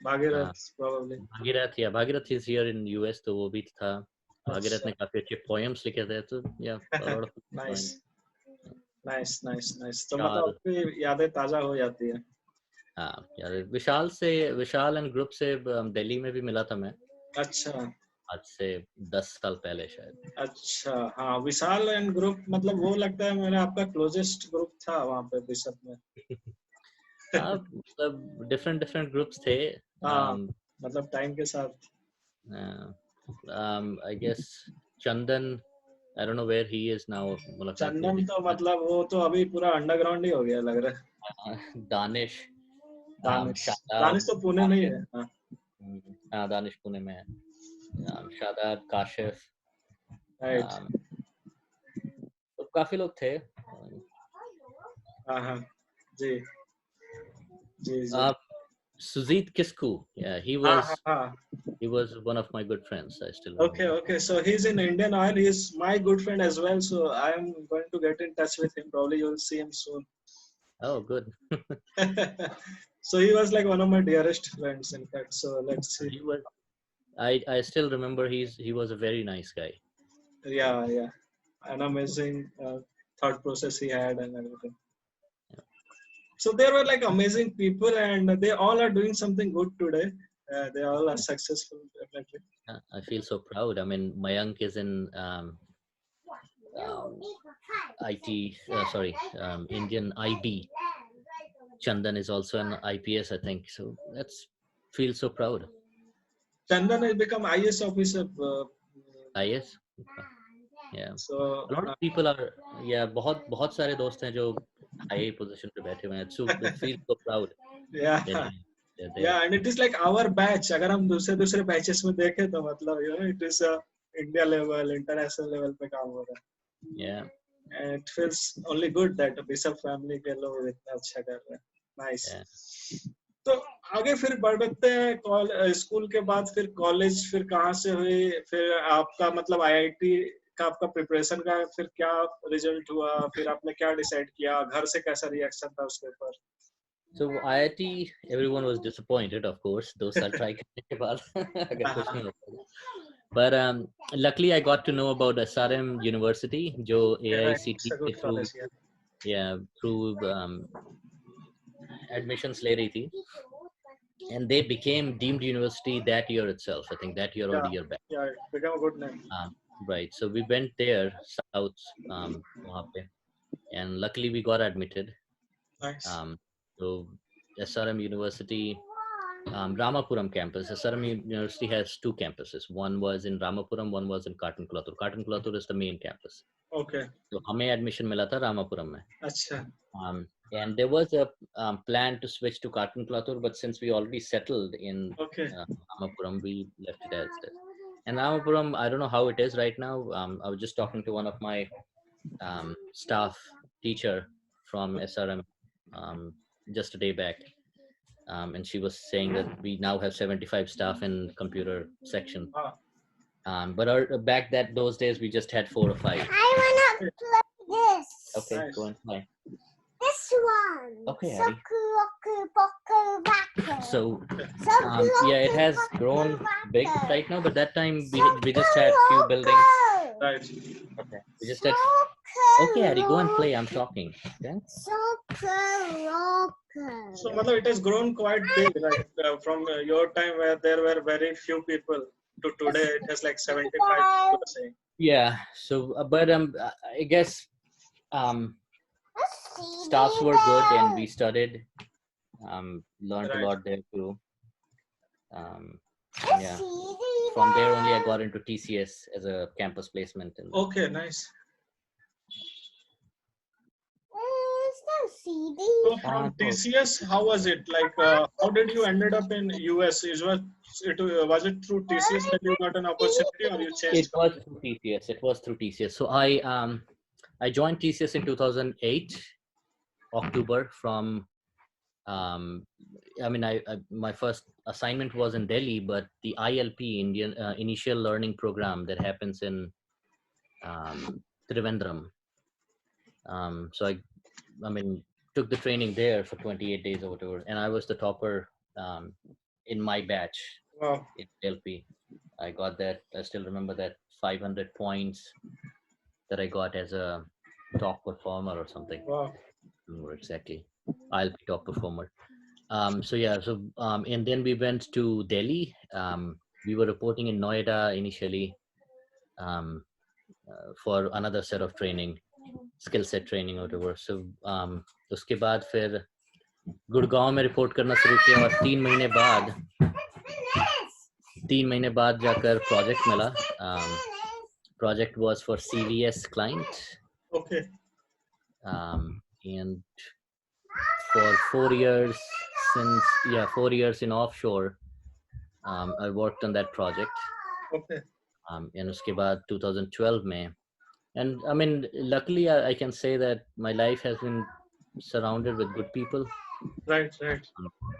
[SPEAKER 1] Bhagirath probably.
[SPEAKER 2] Bhagirath is here in US, तो वो भी था. Bhagirath ने काफी अच्छे poems लिखे थे, तो yeah, a lot of people
[SPEAKER 1] nice.
[SPEAKER 2] joined.
[SPEAKER 1] Nice. तो मतलब आपकी यादें ताजा हो जाती है.
[SPEAKER 2] हाँ यार, विशाल एंड ग्रुप से दिल्ली में भी मिला था मैं.
[SPEAKER 1] अच्छा.
[SPEAKER 2] आज से 10 साल पहले शायद.
[SPEAKER 1] अच्छा. हाँ, विशाल एंड ग्रुप मतलब वो लगता है मेरा आपका क्लोजेस्ट ग्रुप था वहाँ पे बिशप में.
[SPEAKER 2] हाँ, मतलब डिफरेंट ग्रुप्स थे.
[SPEAKER 1] मतलब टाइम के साथ.
[SPEAKER 2] I guess Chandan, I don't know where he is now.
[SPEAKER 1] चंदन तो मतलब वो तो अभी पूरा अंडरग्राउंड ही हो गया लग रहा है.
[SPEAKER 2] दानिश
[SPEAKER 1] दानिश
[SPEAKER 2] शादाब
[SPEAKER 1] तो पुणे में ही है. हाँ.
[SPEAKER 2] हाँ दानिश पुणे में है. शादाब काशिफ
[SPEAKER 1] Right.
[SPEAKER 2] तो काफी लोग थे.
[SPEAKER 1] हाँ. जी जी.
[SPEAKER 2] Sujit Kisku, yeah,
[SPEAKER 1] हाँ.
[SPEAKER 2] he was one of my good friends. I still remember.
[SPEAKER 1] Okay. So he's in Indian Oil. He's my good friend as well. So I am going to get in touch with him. Probably you'll see him soon.
[SPEAKER 2] Oh, good.
[SPEAKER 1] So he was like one of my dearest friends, in fact. So let's see.
[SPEAKER 2] He was. I still remember he was a very nice guy.
[SPEAKER 1] Yeah. An amazing thought process he had and everything. So there were like amazing people, and they all are doing something good today. They all are successful, definitely.
[SPEAKER 2] I feel so proud. I mean, Mayank is in IT. Indian IB. Chandan is also an IPS, I think. So let's feel so proud.
[SPEAKER 1] Chandan has become IS officer.
[SPEAKER 2] IS. Okay. Yeah.
[SPEAKER 1] So
[SPEAKER 2] a lot of people are. Yeah. बहुत सारे दोस्त हैं जो high position पे बैठे हुए हैं. So it feels so proud.
[SPEAKER 1] Yeah. Yeah, and it is like our batch. अगर हम दूसरे batches में देखें तो मतलब it is India level, international level पे काम हो रहा है.
[SPEAKER 2] Yeah.
[SPEAKER 1] And it feels only good that Bishop family के लोग इतना अच्छा कर रहे हैं. Nice.
[SPEAKER 2] Yeah.
[SPEAKER 1] तो आगे फिर बढ़ते हैं. स्कूल के बाद फिर कॉलेज फिर कहाँ से हुई? फिर आपका मतलब IIT का आपका प्रिपरेशन का फिर क्या रिजल्ट हुआ? फिर आपने क्या डिसाइड किया? घर से कैसा रिएक्शन था उसके ऊपर?
[SPEAKER 2] So IIT, everyone was disappointed, of course. 2 साल try करने के बाद अगर कुछ नहीं होता. But luckily I got to know about SRM University, जो AICTE के through, through admissions ले रही थी. And they became deemed university that year itself. I think that year or the year back.
[SPEAKER 1] Yeah, it became a good name.
[SPEAKER 2] Right. So we went there, South, वहाँ पे, and luckily we got admitted.
[SPEAKER 1] Nice.
[SPEAKER 2] So SRM University, Ramapuram campus. SRM University has 2 campuses. One was in Ramapuram, one was in Kattankulathur. Kattankulathur is the main campus.
[SPEAKER 1] Okay.
[SPEAKER 2] So हमें admission मिला था Ramapuram में.
[SPEAKER 1] अच्छा.
[SPEAKER 2] And there was a plan to switch to Kattankulathur, but since we already settled in Ramapuram, we left it as it is. And Ramapuram, I don't know how it is right now. I was just talking to one of my staff teacher from SRM just a day back. And she was saying that we now have 75 staff in computer section. But back those days, we just had 4 or 5.
[SPEAKER 4] I want to play this.
[SPEAKER 2] Okay,
[SPEAKER 1] Nice.
[SPEAKER 2] go and play.
[SPEAKER 4] This one.
[SPEAKER 2] Okay, Abby.
[SPEAKER 4] Soku,
[SPEAKER 2] So, yeah, it has grown big right now, but that time we just had few buildings.
[SPEAKER 1] Right.
[SPEAKER 2] Okay. We just had. Okay, Harry, go and play. I'm talking. Okay.
[SPEAKER 1] So, मतलब it has grown quite big, right? From your time where there were very few people to today, it has like 75 people saying.
[SPEAKER 2] Yeah. So, but I guess staffs were good and we studied, learned a lot there too. Yeah. From there only I got into TCS as a campus placement.
[SPEAKER 1] Okay, nice.
[SPEAKER 4] So
[SPEAKER 1] from TCS, how was it? Like, how did you ended up in US? Was it through TCS that you got an opportunity, or you changed?
[SPEAKER 2] It was through TCS. It was through TCS. So I joined TCS in 2008, October. From my first assignment was in Delhi, but the ILP, Indian Initial Learning Program, that happens in Trivandrum. So I took the training there for 28 days or whatever, and I was the topper in my batch.
[SPEAKER 1] Wow.
[SPEAKER 2] In LP. I got that. I still remember that 500 points that I got as a top performer or something.
[SPEAKER 1] Wow.
[SPEAKER 2] I don't remember exactly. I'll be top performer. And then we went to Delhi. We were reporting in Noida initially for another set of training, skill set training or whatever. So उसके बाद फिर गुड़गांव में report करना शुरू किया और 3 महीने बाद जाकर प्रोजेक्ट मिला. Project was for CVS client.
[SPEAKER 1] Okay.
[SPEAKER 2] And for 4 years, since 4 years in offshore. I worked on that project.
[SPEAKER 1] Okay.
[SPEAKER 2] And उसके बाद 2012 में, and I mean, luckily I can say that my life has been surrounded with good people.
[SPEAKER 1] Right.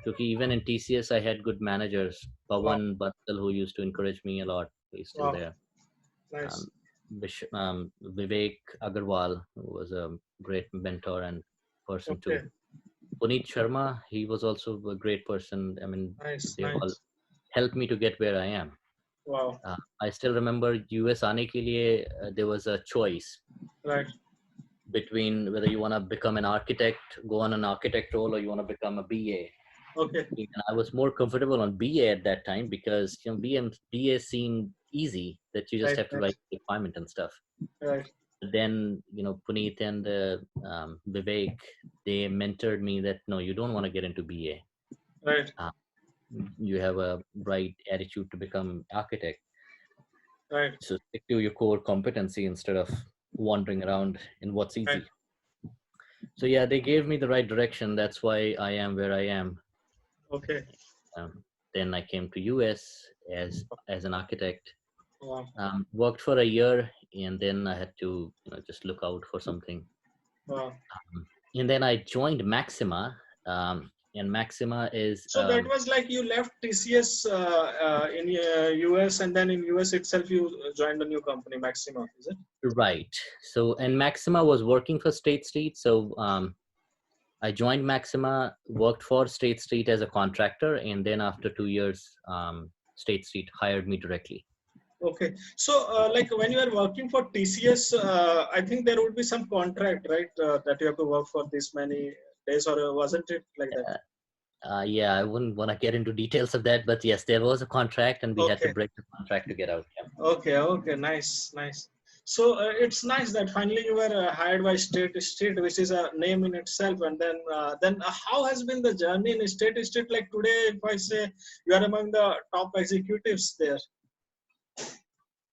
[SPEAKER 2] Because even in TCS, I had good managers.
[SPEAKER 1] Wow.
[SPEAKER 2] Pawan Bansal, who used to encourage me a lot, he's still
[SPEAKER 1] Wow.
[SPEAKER 2] there.
[SPEAKER 1] Nice.
[SPEAKER 2] Vivek Agarwal, who was a great mentor and person too.
[SPEAKER 1] Okay.
[SPEAKER 2] Puneet Sharma, he was also a great person. I mean,
[SPEAKER 1] Nice.
[SPEAKER 2] they all helped me to get where I am.
[SPEAKER 1] Wow.
[SPEAKER 2] I still remember US आने के लिए there was a choice.
[SPEAKER 1] Right.
[SPEAKER 2] Between whether you want to become an architect, go on an architect role, or you want to become a BA.
[SPEAKER 1] Okay.
[SPEAKER 2] And I was more comfortable on BA at that time because BA seemed easy, that you just have to write the requirement and stuff.
[SPEAKER 1] Right.
[SPEAKER 2] But then Puneet and Vivek, they mentored me that no, you don't want to get into BA.
[SPEAKER 1] Right.
[SPEAKER 2] You have a right attitude to become architect.
[SPEAKER 1] Right.
[SPEAKER 2] So stick to your core competency instead of wandering around in what's easy.
[SPEAKER 1] Right.
[SPEAKER 2] So yeah, they gave me the right direction. That's why I am where I am.
[SPEAKER 1] Okay.
[SPEAKER 2] Then I came to US as an architect.
[SPEAKER 1] Wow.
[SPEAKER 2] Worked for a year, and then I had to just look out for something.
[SPEAKER 1] Wow.
[SPEAKER 2] And then I joined Maxima. And Maxima is
[SPEAKER 1] so that was like you left TCS in US, and then in US itself you joined a new company, Maxima, is it?
[SPEAKER 2] Right. So, and Maxima was working for State Street. So I joined Maxima, worked for State Street as a contractor, and then after 2 years, State Street hired me directly.
[SPEAKER 1] Okay. So like when you are working for TCS, I think there would be some contract, right? That you have to work for this many days, or wasn't it like that?
[SPEAKER 2] Yeah, I wouldn't want to get into details of that, but yes, there was a contract, and we had to break the contract to get out. Yeah.
[SPEAKER 1] Okay. Nice. So it's nice that finally you were hired by State Street, which is a name in itself. And then how has been the journey in State Street? Like today, if I say you are among the top executives there.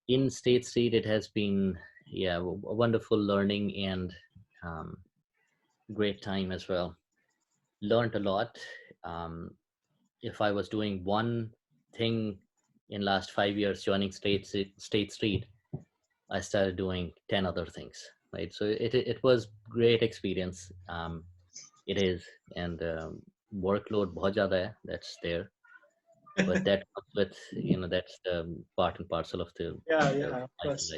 [SPEAKER 2] In State Street, it has been a wonderful learning and great time as well. Learned a lot. If I was doing one thing in last 5 years joining State Street, I started doing 10 other things, right? So it was great experience. It is, and workload bahut zyada hai, that's there, but that comes with that's the part and parcel of the life.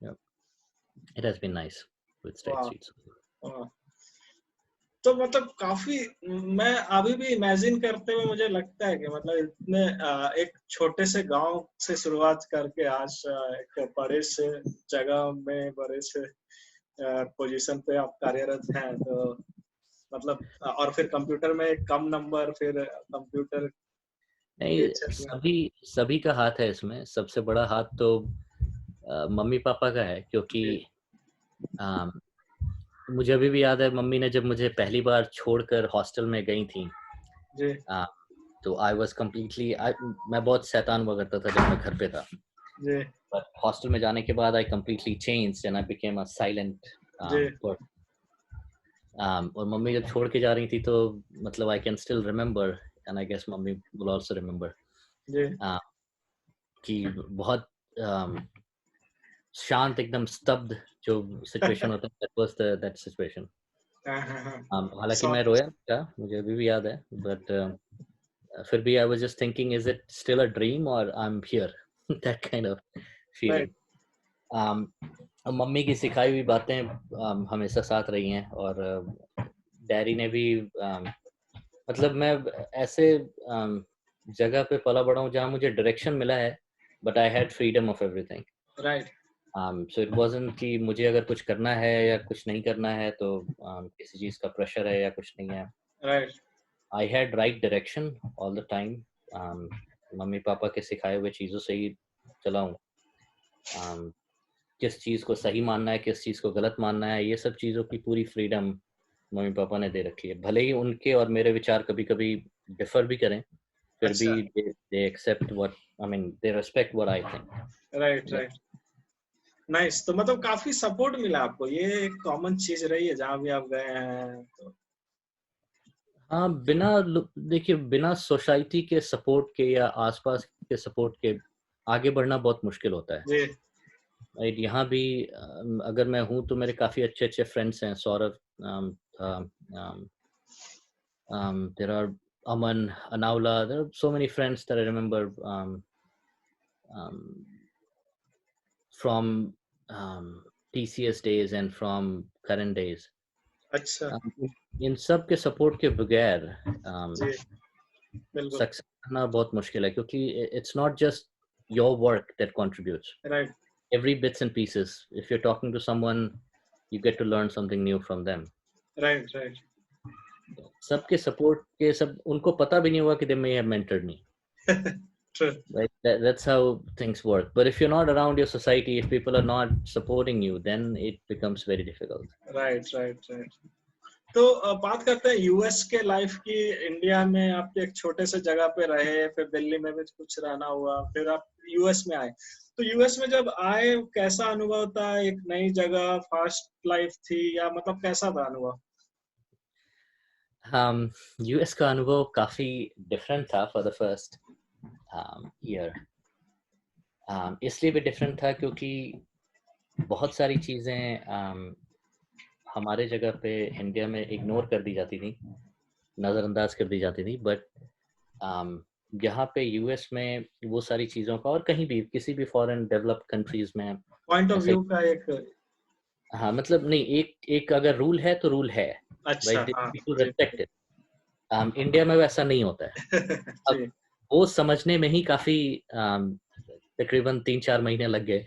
[SPEAKER 2] Yeah, it has been nice with State Street.
[SPEAKER 1] तो मतलब काफी मैं अभी भी imagine करते हुए मुझे लगता है कि मतलब इतने एक छोटे से गांव से शुरुआत करके आज एक बड़े से जगह में बड़े से पोजीशन पे आप कार्यरत हैं, तो मतलब और फिर कंप्यूटर में कम नंबर, फिर कंप्यूटर
[SPEAKER 2] नहीं, सभी का हाथ है इसमें। सबसे बड़ा हाथ तो मम्मी पापा का है, क्योंकि मुझे अभी भी याद है मम्मी ने जब मुझे पहली बार छोड़कर हॉस्टल में गई थी
[SPEAKER 1] जी,
[SPEAKER 2] तो आई वाज कंप्लीटली, मैं बहुत शैतान हुआ करता था जब मैं घर पे था
[SPEAKER 1] जी,
[SPEAKER 2] पर हॉस्टल में जाने के बाद I completely changed and I became a silent person. और मम्मी जब छोड़ के जा रही थी तो मतलब I can still remember and I guess mummy will also remember कि बहुत शांत, एकदम स्तब्ध जो सिचुएशन होता है, that was that situation. हालांकि मैं रोया था, मुझे अभी भी याद है, but फिर भी I was just thinking, is it still a dream or I'm here? That kind of feeling. Mummy की सिखाई हुई बातें हमेशा साथ रही हैं, और डैडी ने भी मतलब मैं ऐसे जगह पे पला बड़ा हूँ जहाँ मुझे डायरेक्शन मिला है, but I had freedom of everything.
[SPEAKER 1] Right.
[SPEAKER 2] So it wasn't कि मुझे अगर कुछ करना है या कुछ नहीं करना है तो किसी चीज़ का प्रेशर है या कुछ नहीं है.
[SPEAKER 1] Right.
[SPEAKER 2] I had right direction all the time. Mummy papa के सिखाए हुए चीज़ों से ही चला हूँ. किस चीज़ को सही मानना है, किस चीज़ को गलत मानना है, ये सब चीज़ों की पूरी फ्रीडम मम्मी पापा ने दे रखी है. भले ही उनके और मेरे विचार कभी-कभी डिफर भी करें, फिर भी they accept what, I mean, they respect what I think.
[SPEAKER 1] Right. Nice. तो मतलब काफी सपोर्ट मिला आपको, ये एक कॉमन चीज रही है जहाँ भी आप गए हैं तो.
[SPEAKER 2] हाँ, देखिए बिना सोसाइटी के सपोर्ट के या आसपास के सपोर्ट के आगे बढ़ना बहुत मुश्किल होता है।
[SPEAKER 1] जी
[SPEAKER 2] राइट, यहाँ भी अगर मैं हूँ तो मेरे काफ़ी अच्छे फ्रेंड्स हैं। Saurabh, there are Aman, Anaula, there are so many friends that I remember um, from TCS days and from current days.
[SPEAKER 1] अच्छा
[SPEAKER 2] इन सब के सपोर्ट के बगैर
[SPEAKER 1] जी बिल्कुल
[SPEAKER 2] सक्सेस करना बहुत मुश्किल है, क्योंकि it's not just your work that contributes.
[SPEAKER 1] Right
[SPEAKER 2] Every bits and pieces. If you're talking to someone, you get to learn something new from them.
[SPEAKER 1] Right right
[SPEAKER 2] सबके सपोर्ट के सब उनको पता भी नहीं होगा कि they may have mentored me.
[SPEAKER 1] True
[SPEAKER 2] Right, that's how things work. But if you're not around your society, if people are not supporting you, then it becomes very difficult.
[SPEAKER 1] Right right right तो बात करते हैं US के life की। India में आप एक छोटे से जगह पे रहे, फिर दिल्ली में भी कुछ रहना हुआ, फिर आप यूएस में आए। तो यूएस में जब आए कैसा अनुभव था? एक नई जगह, फास्ट लाइफ थी या मतलब कैसा था अनुभव?
[SPEAKER 2] यूएस का अनुभव काफी डिफरेंट था फॉर द फर्स्ट ईयर। इसलिए भी डिफरेंट था क्योंकि बहुत सारी चीजें हमारे जगह पे इंडिया में इग्नोर कर दी जाती थी, नज़रअंदाज कर दी जाती थी, बट यहाँ पे यूएस में वो सारी चीज़ों का, और कहीं भी किसी भी फॉरेन डेवलप्ड कंट्रीज में
[SPEAKER 1] पॉइंट ऑफ
[SPEAKER 2] ऐसा
[SPEAKER 1] व्यू का एक
[SPEAKER 2] हाँ, मतलब नहीं, एक अगर रूल है तो रूल है,
[SPEAKER 1] अच्छा
[SPEAKER 2] राइट,
[SPEAKER 1] हाँ
[SPEAKER 2] पीपल
[SPEAKER 1] जी
[SPEAKER 2] रेस्पेक्ट इट। इंडिया में वैसा नहीं होता है। अब
[SPEAKER 1] जी
[SPEAKER 2] वो समझने में ही काफी तकरीबन 3-4 महीने लग गए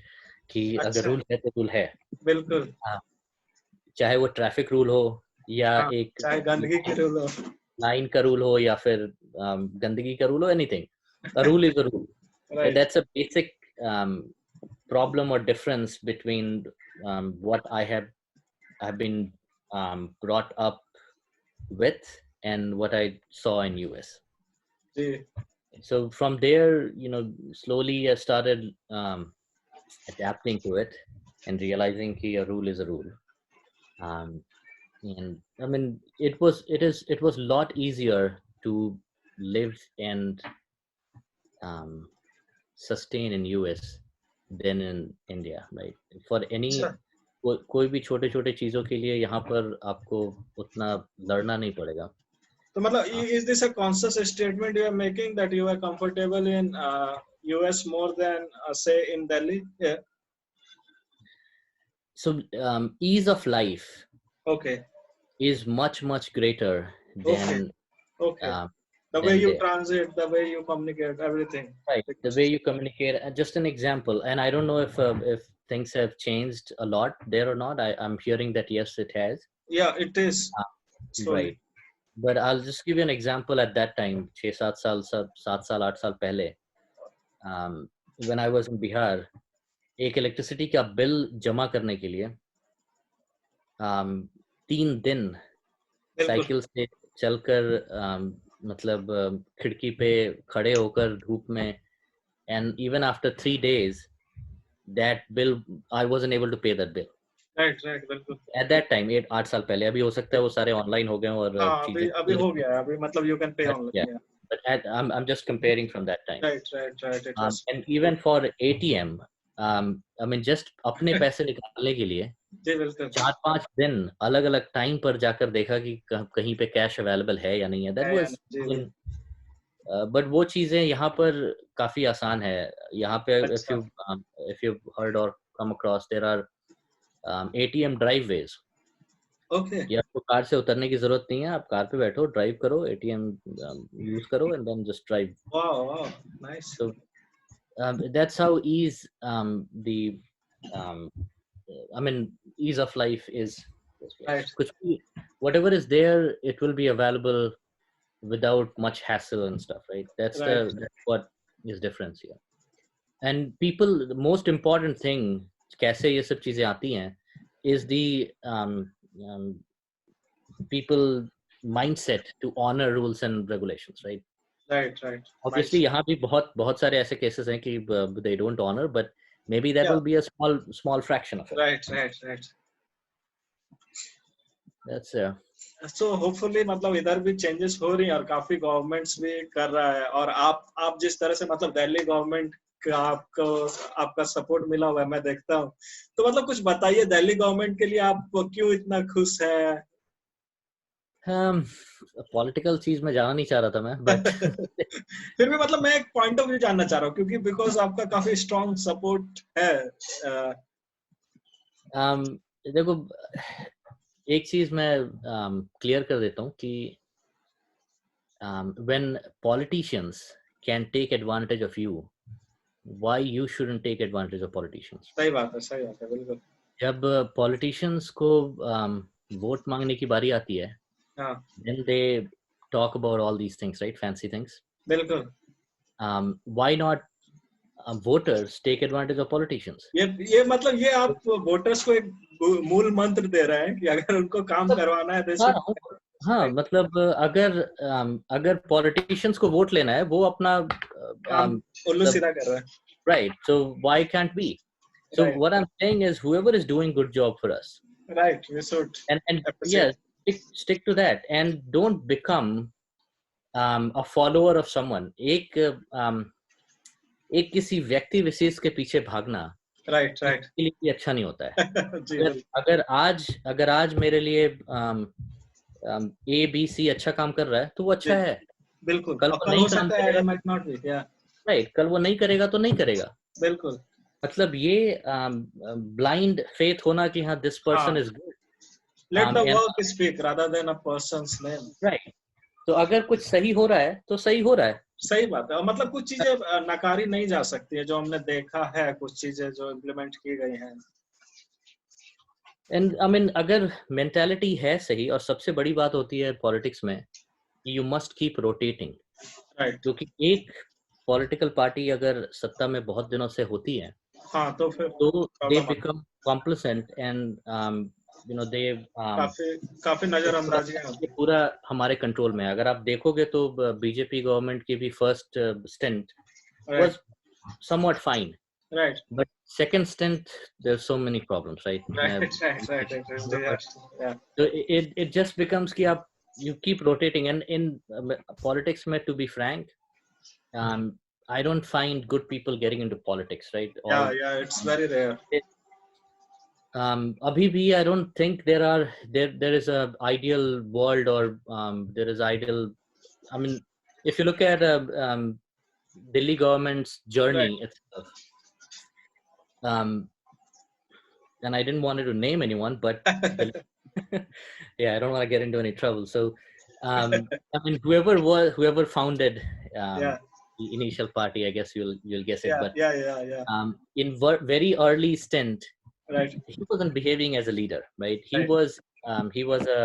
[SPEAKER 2] कि अगर
[SPEAKER 1] अच्छा
[SPEAKER 2] रूल है तो रूल है।
[SPEAKER 1] बिल्कुल
[SPEAKER 2] हाँ, चाहे वो ट्रैफिक रूल हो या
[SPEAKER 1] हाँ
[SPEAKER 2] एक
[SPEAKER 1] चाहे गंदगी की रूल हो
[SPEAKER 2] लाइन का रूल हो या फिर गंदगी का रूल हो, anything, rule is a rule.
[SPEAKER 1] Right
[SPEAKER 2] That's a basic problem or difference between what I've been brought up with and what I saw in US.
[SPEAKER 1] जी
[SPEAKER 2] So from there, slowly I started adapting to it and realizing that a rule is a rule. Um, and I mean, it was a lot easier to live and sustain in US than in India, right? For any
[SPEAKER 1] अच्छा
[SPEAKER 2] कोई भी छोटे छोटे चीजों के लिए यहाँ पर आपको उतना लड़ना नहीं पड़ेगा।
[SPEAKER 1] तो मतलब is this a conscious statement you are making that you are comfortable in US more than say in Delhi? Yeah.
[SPEAKER 2] So ease of life
[SPEAKER 1] Okay.
[SPEAKER 2] is much greater
[SPEAKER 1] Okay. Okay.
[SPEAKER 2] uh,
[SPEAKER 1] The way
[SPEAKER 2] than
[SPEAKER 1] you
[SPEAKER 2] there.
[SPEAKER 1] transit, the way you communicate, everything.
[SPEAKER 2] Right, the way you communicate. Just an example, and I don't know if things have changed a lot there or not. I'm hearing that yes, it has.
[SPEAKER 1] Yeah, it is slowly.
[SPEAKER 2] Right, but I'll just give you an example. At that time, 6-7 साल 7 साल 8 साल पहले, when I was in Bihar, एक electricity का bill जमा करने के लिए 3 दिन
[SPEAKER 1] बिल्कुल
[SPEAKER 2] साइकिल से चलकर, मतलब खिड़की पे खड़े होकर धूप में, and even after 3 days that bill, I wasn't able to pay that bill
[SPEAKER 1] right right बिल्कुल
[SPEAKER 2] at that time, 8 सवाल पहले। अभी हो सकता है वो सारे ऑनलाइन हो गए हों और
[SPEAKER 1] हाँ
[SPEAKER 2] चीजें,
[SPEAKER 1] अभी अभी हो गया है, अभी मतलब you can pay
[SPEAKER 2] but yeah,
[SPEAKER 1] online.
[SPEAKER 2] but I'm just comparing from that time.
[SPEAKER 1] Right. It was
[SPEAKER 2] And even for ATM, I mean just अपने पैसे निकालने के लिए
[SPEAKER 1] जी बिल्कुल
[SPEAKER 2] 4-5 दिन अलग अलग टाइम पर जाकर देखा कि कहीं पे कैश अवेलेबल है या नहीं है। That
[SPEAKER 1] है या
[SPEAKER 2] was
[SPEAKER 1] नहीं? जी जी
[SPEAKER 2] बट वो चीजें यहाँ पर काफी आसान है। यहाँ पे
[SPEAKER 1] अच्छा
[SPEAKER 2] if you've heard or come across, there are ATM driveways
[SPEAKER 1] okay
[SPEAKER 2] कि आपको कार से उतरने की जरूरत नहीं है, आप कार पे बैठो, ड्राइव करो, ATM यूज करो and then just drive.
[SPEAKER 1] Wow nice
[SPEAKER 2] So that's how the um, I mean ease of life is this way.
[SPEAKER 1] Right
[SPEAKER 2] कुछ भी, whatever is there, it will be available without much hassle and stuff, right? That's
[SPEAKER 1] right
[SPEAKER 2] what is difference here. And people, the most important thing, कैसे ये सब चीजें आती हैं, is the um, people mindset to honor rules and regulations, right?
[SPEAKER 1] Right
[SPEAKER 2] Obviously
[SPEAKER 1] nice
[SPEAKER 2] यहाँ भी बहुत सारे ऐसे cases हैं कि they don't honor, but maybe that
[SPEAKER 1] या
[SPEAKER 2] will be a small fraction of it.
[SPEAKER 1] Right
[SPEAKER 2] That's
[SPEAKER 1] so hopefully मतलब इधर भी चेंजेस हो रही हैं और काफी गवर्नमेंट्स भी कर रहा है, और आप जिस तरह से मतलब दिल्ली गवर्नमेंट का आपको आपका सपोर्ट मिला हुआ है मैं देखता हूँ, तो मतलब कुछ बताइए दिल्ली गवर्नमेंट के लिए आप क्यों इतना खुश है?
[SPEAKER 2] पॉलिटिकल चीज में जाना नहीं चाह रहा था मैं, बट
[SPEAKER 1] फिर भी मतलब मैं एक पॉइंट ऑफ व्यू जानना चाह रहा हूँ क्योंकि बिकॉज आपका काफी स्ट्रॉन्ग सपोर्ट है।
[SPEAKER 2] देखो, एक चीज मैं क्लियर कर देता हूँ कि when politicians can take advantage of you, why you shouldn't take advantage of politicians?
[SPEAKER 1] सही बात है बिल्कुल।
[SPEAKER 2] जब पॉलिटिशियंस को वोट मांगने की बारी आती है,
[SPEAKER 1] हाँ
[SPEAKER 2] then they talk about all these things, right? Fancy things.
[SPEAKER 1] बिल्कुल।
[SPEAKER 2] Why not voters take advantage of politicians?
[SPEAKER 1] ये मतलब ये आप वोटर्स को एक मूल मंत्र दे रहे हैं कि अगर उनको काम करवाना है they should-
[SPEAKER 2] हाँ, मतलब अगर पॉलिटिशियंस को वोट लेना है, वो अपना
[SPEAKER 1] काम उल्लू सीधा कर रहे हैं।
[SPEAKER 2] right. So why can't we? So
[SPEAKER 1] Right.
[SPEAKER 2] what I'm saying is, whoever is doing good job for us,
[SPEAKER 1] Right, we should
[SPEAKER 2] and
[SPEAKER 1] appreciate.
[SPEAKER 2] yeah, stick to that, and don't become a follower of someone. एक किसी व्यक्ति विशेष के पीछे भागना
[SPEAKER 1] Right, right.
[SPEAKER 2] किसी के लिए भी अच्छा नहीं होता है।
[SPEAKER 1] जी
[SPEAKER 2] अगर
[SPEAKER 1] बिल्कुल।
[SPEAKER 2] अगर आज मेरे लिए ABC अच्छा काम कर रहा है तो वो अच्छा
[SPEAKER 1] जी,
[SPEAKER 2] है,
[SPEAKER 1] बिल्कुल।
[SPEAKER 2] कल
[SPEAKER 1] और
[SPEAKER 2] वो
[SPEAKER 1] कल
[SPEAKER 2] नहीं
[SPEAKER 1] हो
[SPEAKER 2] काम
[SPEAKER 1] सकता है
[SPEAKER 2] करेगा,
[SPEAKER 1] it might not be, yeah.
[SPEAKER 2] Right, कल वो नहीं करेगा तो नहीं करेगा।
[SPEAKER 1] बिल्कुल।
[SPEAKER 2] मतलब ये ब्लाइंड फेथ होना कि हाँ दिस पर्सन
[SPEAKER 1] हाँ,
[SPEAKER 2] is good,
[SPEAKER 1] let the
[SPEAKER 2] and
[SPEAKER 1] work speak rather than a person's name.
[SPEAKER 2] Right, तो अगर कुछ सही हो रहा है तो सही हो रहा है।
[SPEAKER 1] सही बात है, और मतलब कुछ चीजें नकारी नहीं जा सकती है जो हमने देखा है, कुछ चीजें जो इम्प्लीमेंट की गई हैं।
[SPEAKER 2] एंड आई मीन अगर मेंटालिटी है सही, और सबसे बड़ी बात होती है पॉलिटिक्स में, you must keep rotating,
[SPEAKER 1] right.
[SPEAKER 2] क्योंकि एक पॉलिटिकल पार्टी अगर सत्ता में बहुत दिनों से होती है
[SPEAKER 1] हाँ तो फिर
[SPEAKER 2] तो they
[SPEAKER 1] problem
[SPEAKER 2] become complacent, and they
[SPEAKER 1] काफी काफी नजरअंदाजियां
[SPEAKER 2] ये
[SPEAKER 1] होती
[SPEAKER 2] पूरा हमारे कंट्रोल में है। अगर आप देखोगे तो बीजेपी गवर्नमेंट की भी फर्स्ट स्टेंट
[SPEAKER 1] हैं।
[SPEAKER 2] was somewhat fine,
[SPEAKER 1] right
[SPEAKER 2] but second stint there's so many problems, right?
[SPEAKER 1] Right right right.
[SPEAKER 2] So it just becomes कि आप you keep rotating, and in politics में, to be frank, I don't find good people getting into politics, right? Or
[SPEAKER 1] या it's very rare.
[SPEAKER 2] abhi bhi, I don't think there is a ideal world, or there is ideal, I mean, if you look at Delhi government's journey itself, and I didn't want to name anyone, but yeah, I don't want to get into any trouble. So I mean, whoever founded
[SPEAKER 1] Yeah.
[SPEAKER 2] the initial party, I guess you'll guess it, but
[SPEAKER 1] Yeah.
[SPEAKER 2] in very early stint,
[SPEAKER 1] Right.
[SPEAKER 2] he wasn't behaving as a leader, right? He
[SPEAKER 1] Right.
[SPEAKER 2] was a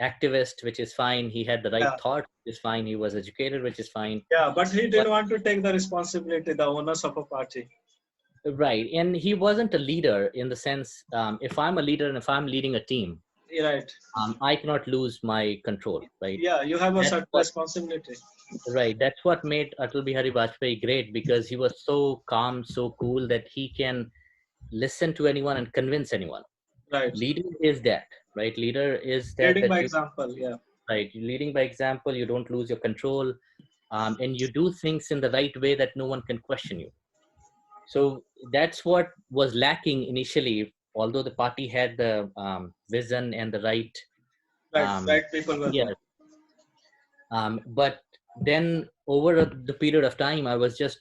[SPEAKER 2] activist, which is fine. He had the right
[SPEAKER 1] Yeah.
[SPEAKER 2] thought, which is fine. He was educated, which is fine.
[SPEAKER 1] Yeah, but he
[SPEAKER 2] But
[SPEAKER 1] didn't want to take the responsibility, the onus of a party.
[SPEAKER 2] right, and he wasn't a leader in the sense, if I'm a leader and if I'm leading a team,
[SPEAKER 1] Right.
[SPEAKER 2] I cannot lose my control, right?
[SPEAKER 1] Yeah, you have a
[SPEAKER 2] That's
[SPEAKER 1] certain
[SPEAKER 2] what,
[SPEAKER 1] responsibility.
[SPEAKER 2] right, that's what made Atal Bihari Vajpayee great, because he was so calm, so cool, that he can listen to anyone and convince anyone.
[SPEAKER 1] Right.
[SPEAKER 2] Leader is that, right? Leader is that
[SPEAKER 1] Leading by
[SPEAKER 2] you,
[SPEAKER 1] example, yeah.
[SPEAKER 2] right, leading by example. You don't lose your control, and you do things in the right way that no one can question you. So that's what was lacking initially, although the party had the vision and the right
[SPEAKER 1] Right people were
[SPEAKER 2] yeah.
[SPEAKER 1] there.
[SPEAKER 2] But then over the period of time, I was just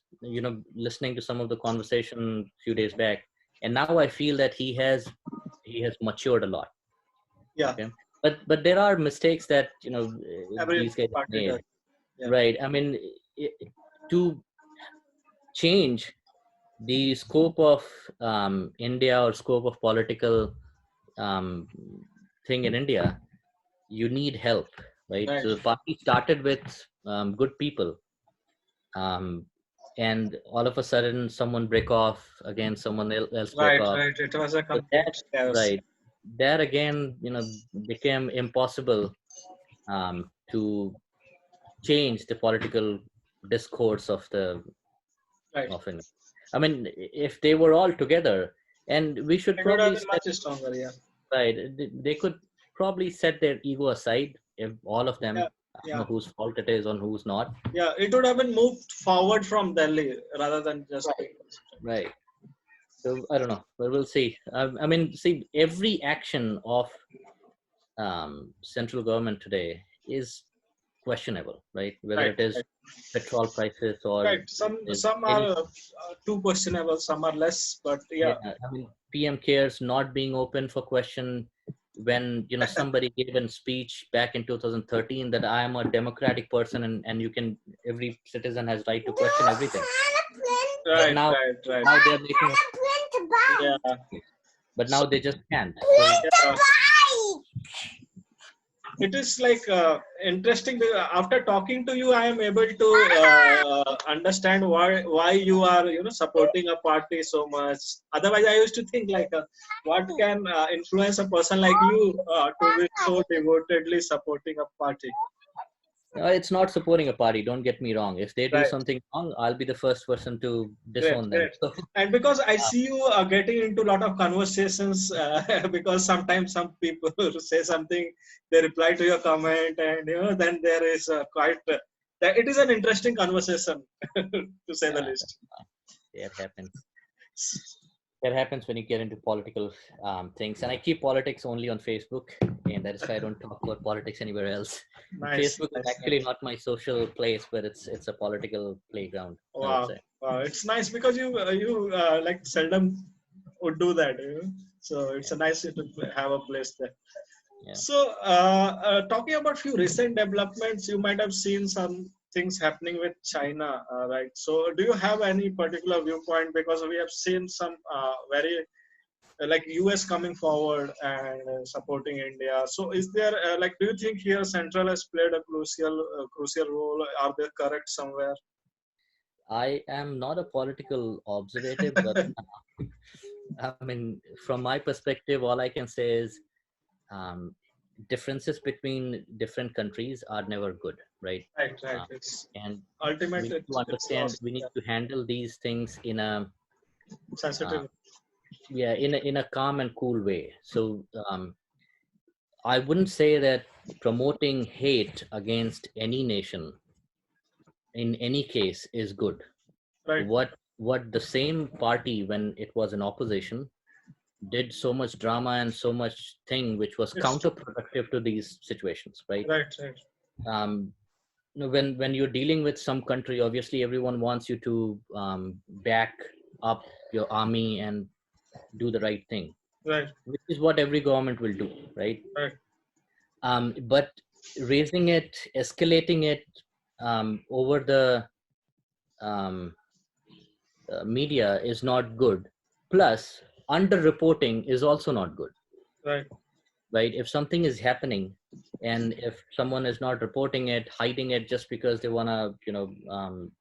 [SPEAKER 2] listening to some of the conversation a few days back, and now I feel that he has matured a lot.
[SPEAKER 1] Yeah.
[SPEAKER 2] Okay? But there are mistakes that
[SPEAKER 1] Every
[SPEAKER 2] these guys have
[SPEAKER 1] party
[SPEAKER 2] made.
[SPEAKER 1] does. Yeah.
[SPEAKER 2] Right? I mean, to change the scope of India, or scope of political thing in India, you need help, right?
[SPEAKER 1] Right.
[SPEAKER 2] So the party started with good people, and all of a sudden someone break off again, someone else break off.
[SPEAKER 1] Right. It was a
[SPEAKER 2] So
[SPEAKER 1] complete
[SPEAKER 2] that,
[SPEAKER 1] chaos.
[SPEAKER 2] right, that again, became impossible to change the political discourse of the
[SPEAKER 1] Right.
[SPEAKER 2] of India. I mean, if they were all together, and we should
[SPEAKER 1] It would have
[SPEAKER 2] probably
[SPEAKER 1] been much stronger, yeah.
[SPEAKER 2] Right. They could probably set their ego aside if all of them,
[SPEAKER 1] Yeah,
[SPEAKER 2] I don't know
[SPEAKER 1] yeah,
[SPEAKER 2] whose fault it is and who's not.
[SPEAKER 1] yeah. It would have been moved forward from Delhi rather than just.
[SPEAKER 2] Right. Right. So I don't know, but we'll see. I mean, see, every action of central government today is questionable, right? Whether
[SPEAKER 1] Right,
[SPEAKER 2] it is
[SPEAKER 1] right,
[SPEAKER 2] petrol prices or
[SPEAKER 1] right.
[SPEAKER 2] is
[SPEAKER 1] Some are
[SPEAKER 2] any,
[SPEAKER 1] too questionable. Some are less. But
[SPEAKER 2] yeah,
[SPEAKER 1] yeah,
[SPEAKER 2] I mean, PM cares not being open for question when, you know, somebody gave a speech back in 2013 that I am a democratic person and you can, every citizen has right to question everything. But
[SPEAKER 1] right,
[SPEAKER 2] now,
[SPEAKER 1] right, right.
[SPEAKER 2] now they're making,
[SPEAKER 1] Yeah.
[SPEAKER 2] but now
[SPEAKER 1] So
[SPEAKER 2] they just can't. So
[SPEAKER 1] yeah, it is like interesting. After talking to you, I am able to understand why you are supporting a party so much. Otherwise, I used to think like what can influence a person like you to be so devotedly supporting a party.
[SPEAKER 2] it's not supporting a party. Don't get me wrong. If they do
[SPEAKER 1] Right.
[SPEAKER 2] something wrong, I'll be the first person to
[SPEAKER 1] Great,
[SPEAKER 2] disown them.
[SPEAKER 1] great.
[SPEAKER 2] So,
[SPEAKER 1] And because I see you getting into a lot of conversations, because sometimes some people say something, they reply to your comment, and then there is quite. It is an interesting conversation, to say the
[SPEAKER 2] yeah,
[SPEAKER 1] least.
[SPEAKER 2] it happens. That happens when you get into political things. And I keep politics only on Facebook, and that is why I don't talk about politics anywhere else.
[SPEAKER 1] Nice,
[SPEAKER 2] Facebook is
[SPEAKER 1] nice,
[SPEAKER 2] actually
[SPEAKER 1] nice.
[SPEAKER 2] not my social place, but it's a political playground, I would
[SPEAKER 1] Wow,
[SPEAKER 2] say.
[SPEAKER 1] wow, it's nice because you like seldom would do that. So it's
[SPEAKER 2] Yeah,
[SPEAKER 1] a nice to have a place there.
[SPEAKER 2] yeah.
[SPEAKER 1] So, talking about few recent developments, you might have seen some things happening with China, right? So, do you have any particular viewpoint? Because we have seen some very like US coming forward and supporting India. So, is there like, do you think here Central has played a crucial role? Are they correct somewhere?
[SPEAKER 2] I am not a political observative, but I mean, from my perspective, all I can say is um, differences between different countries are never good, right?
[SPEAKER 1] Right, right.
[SPEAKER 2] Uh,
[SPEAKER 1] It's
[SPEAKER 2] and we
[SPEAKER 1] ultimately
[SPEAKER 2] need to
[SPEAKER 1] it's
[SPEAKER 2] understand,
[SPEAKER 1] lost.
[SPEAKER 2] we need
[SPEAKER 1] Yeah.
[SPEAKER 2] to handle these things in a uh,
[SPEAKER 1] Sensitive.
[SPEAKER 2] yeah, in a calm and cool way. So I wouldn't say that promoting hate against any nation in any case is good.
[SPEAKER 1] Right.
[SPEAKER 2] What the same party when it was in opposition did so much drama and so much thing which was
[SPEAKER 1] It's true.
[SPEAKER 2] counterproductive to these situations, right?
[SPEAKER 1] Right, right.
[SPEAKER 2] um, when you're dealing with some country, obviously everyone wants you to back up your army and do the right thing,
[SPEAKER 1] Right,
[SPEAKER 2] which is what every government will do, right?
[SPEAKER 1] right.
[SPEAKER 2] But raising it, escalating it over the um, media is not good. Plus, underreporting is also not good,
[SPEAKER 1] Right,
[SPEAKER 2] right? If something is happening and if someone is not reporting it, hiding it just because they want to,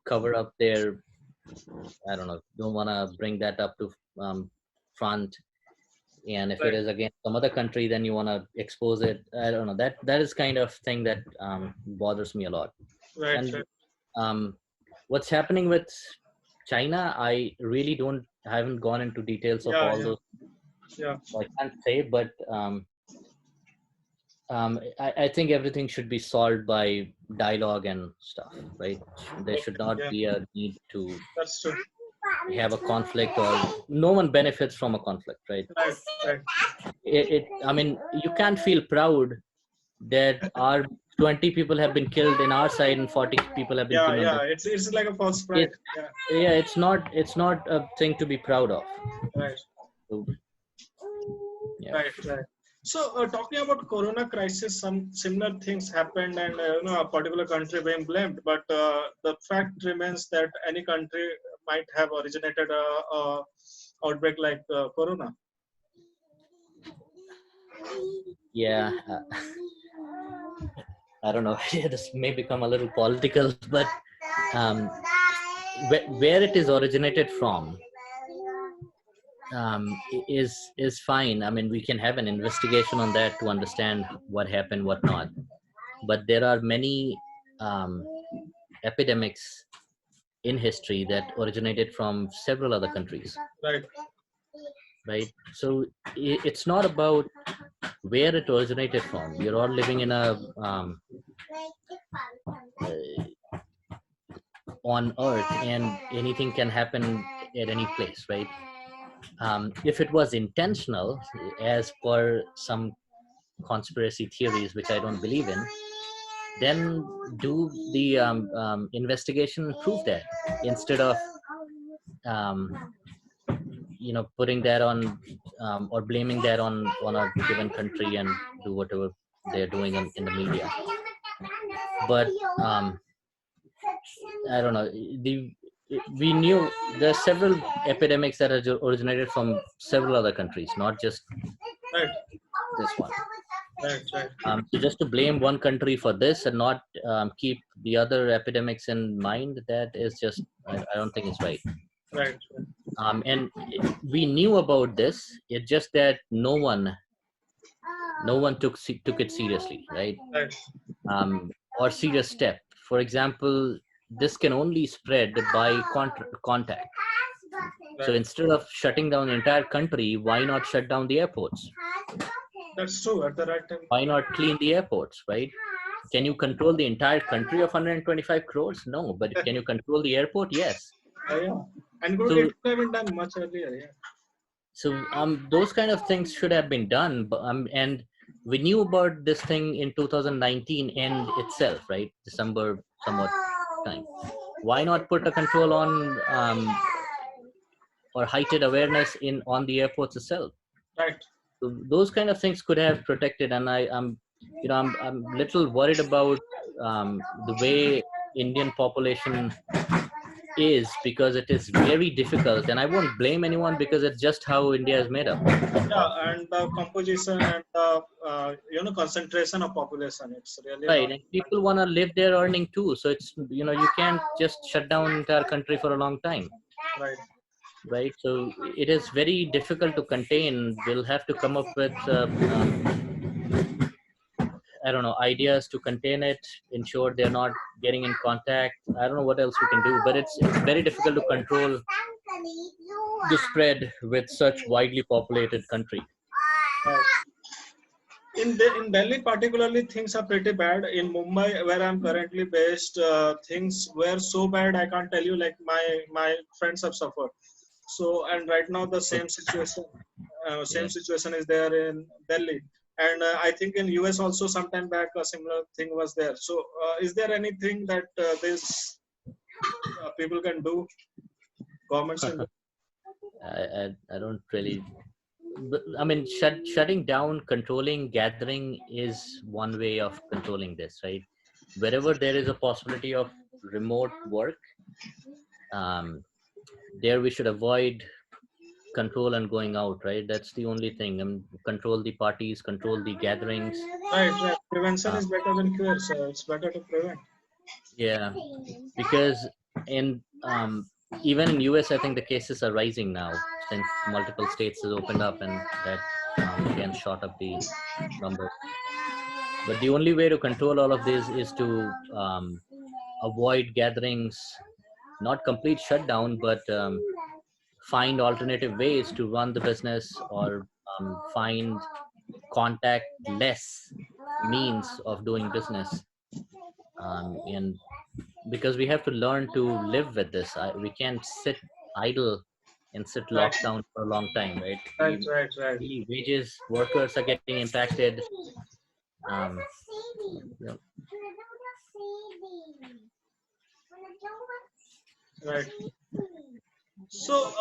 [SPEAKER 2] cover up their, I don't know, don't want to bring that up to front. And if it
[SPEAKER 1] right,
[SPEAKER 2] is against some other country, then you want to expose it. I don't know. That is kind of thing that bothers me a lot.
[SPEAKER 1] right,
[SPEAKER 2] And
[SPEAKER 1] right.
[SPEAKER 2] um, what's happening with China, I haven't gone into details of
[SPEAKER 1] Yeah,
[SPEAKER 2] all
[SPEAKER 1] yeah,
[SPEAKER 2] those.
[SPEAKER 1] yeah.
[SPEAKER 2] So I can't say, but I think everything should be solved by dialogue and stuff, right? There
[SPEAKER 1] Okay,
[SPEAKER 2] should not
[SPEAKER 1] yeah,
[SPEAKER 2] be a need to
[SPEAKER 1] that's true.
[SPEAKER 2] have a conflict, or no one benefits from a conflict, right?
[SPEAKER 1] Right, right.
[SPEAKER 2] I mean, you can't feel proud that our 20 people have been killed in our side and 40 people have been
[SPEAKER 1] Yeah,
[SPEAKER 2] killed on
[SPEAKER 1] yeah.
[SPEAKER 2] this.
[SPEAKER 1] It's like a false
[SPEAKER 2] It,
[SPEAKER 1] pride. Yeah,
[SPEAKER 2] yeah, it's not a thing to be proud of.
[SPEAKER 1] right,
[SPEAKER 2] So, yeah.
[SPEAKER 1] right, right. So, talking about Corona crisis, some similar things happened, and a particular country being blamed. But the fact remains that any country might have originated a outbreak like Corona.
[SPEAKER 2] Yeah, I don't know. This may become a little political, but um, where it is originated from is fine. I mean, we can have an investigation on that to understand what happened, what not. But there are many um, epidemics in history that originated from several other countries,
[SPEAKER 1] Right,
[SPEAKER 2] right? So it's not about where it originated from. You're all living in a on Earth, and anything can happen at any place, right? If it was intentional, as per some conspiracy theories, which I don't believe in, then do the investigation and prove that, instead of putting that on or blaming that on a given country and do whatever they're doing in the media. But I don't know. We knew there are several epidemics that are originated from several other countries, not just
[SPEAKER 1] Right.
[SPEAKER 2] this one.
[SPEAKER 1] Right. Right.
[SPEAKER 2] So just to blame one country for this and not keep the other epidemics in mind, that is just, I don't think it's right.
[SPEAKER 1] Right.
[SPEAKER 2] And we knew about this. It's just that no one took it seriously, right?
[SPEAKER 1] Right.
[SPEAKER 2] Or serious step. For example, this can only spread by contact. So instead of shutting down the entire country, why not shut down the airports?
[SPEAKER 1] That's true. At the right time.
[SPEAKER 2] Why not clean the airports, right? Can you control the entire country of 125 crores? No, but can you control the airport? Yes.
[SPEAKER 1] Yeah. And it could have been done much earlier. Yeah.
[SPEAKER 2] So those kind of things should have been done, but, and we knew about this thing in 2019 end itself, right? December somewhat time. Why not put a control on or heightened awareness on the airports itself?
[SPEAKER 1] Right.
[SPEAKER 2] So those kind of things could have protected, and I'm little worried about the way Indian population is, because it is very difficult, and I won't blame anyone because it's just how India is made up.
[SPEAKER 1] Yeah, and the composition and the concentration of population, it's really
[SPEAKER 2] right. And people want to live their earning too, so it's you can't just shut down entire country for a long time. Right. So it is very difficult to contain. We'll have to come up with I don't know, ideas to contain it, ensure they're not getting in contact. I don't know what else we can do, but it's very difficult to control the spread with such widely populated country.
[SPEAKER 1] In Delhi particularly, things are pretty bad. In Mumbai, where I'm currently based, things were so bad, I can't tell you, like my friends have suffered. So, and right now the same situation is there in Delhi. And I think in US also sometime back a similar thing was there. So is there anything that this people can do, governments can do?
[SPEAKER 2] I don't really, I mean, shutting down, controlling gathering is one way of controlling this, right? Wherever there is a possibility of remote work, there we should avoid control and going out, right? That's the only thing. Control the parties, control the gatherings.
[SPEAKER 1] Right. Prevention is better than cure, so it's better to prevent.
[SPEAKER 2] Yeah, because in even in US, I think the cases are rising now since multiple states has opened up, and that again shot up the number. But the only way to control all of this is to avoid gatherings, not complete shutdown, but find alternative ways to run the business, or find contact less means of doing business. And because we have to learn to live with this, we can't sit idle and sit locked down for a long time, right?
[SPEAKER 1] Right.
[SPEAKER 2] The wages, workers are getting impacted.
[SPEAKER 1] Right. So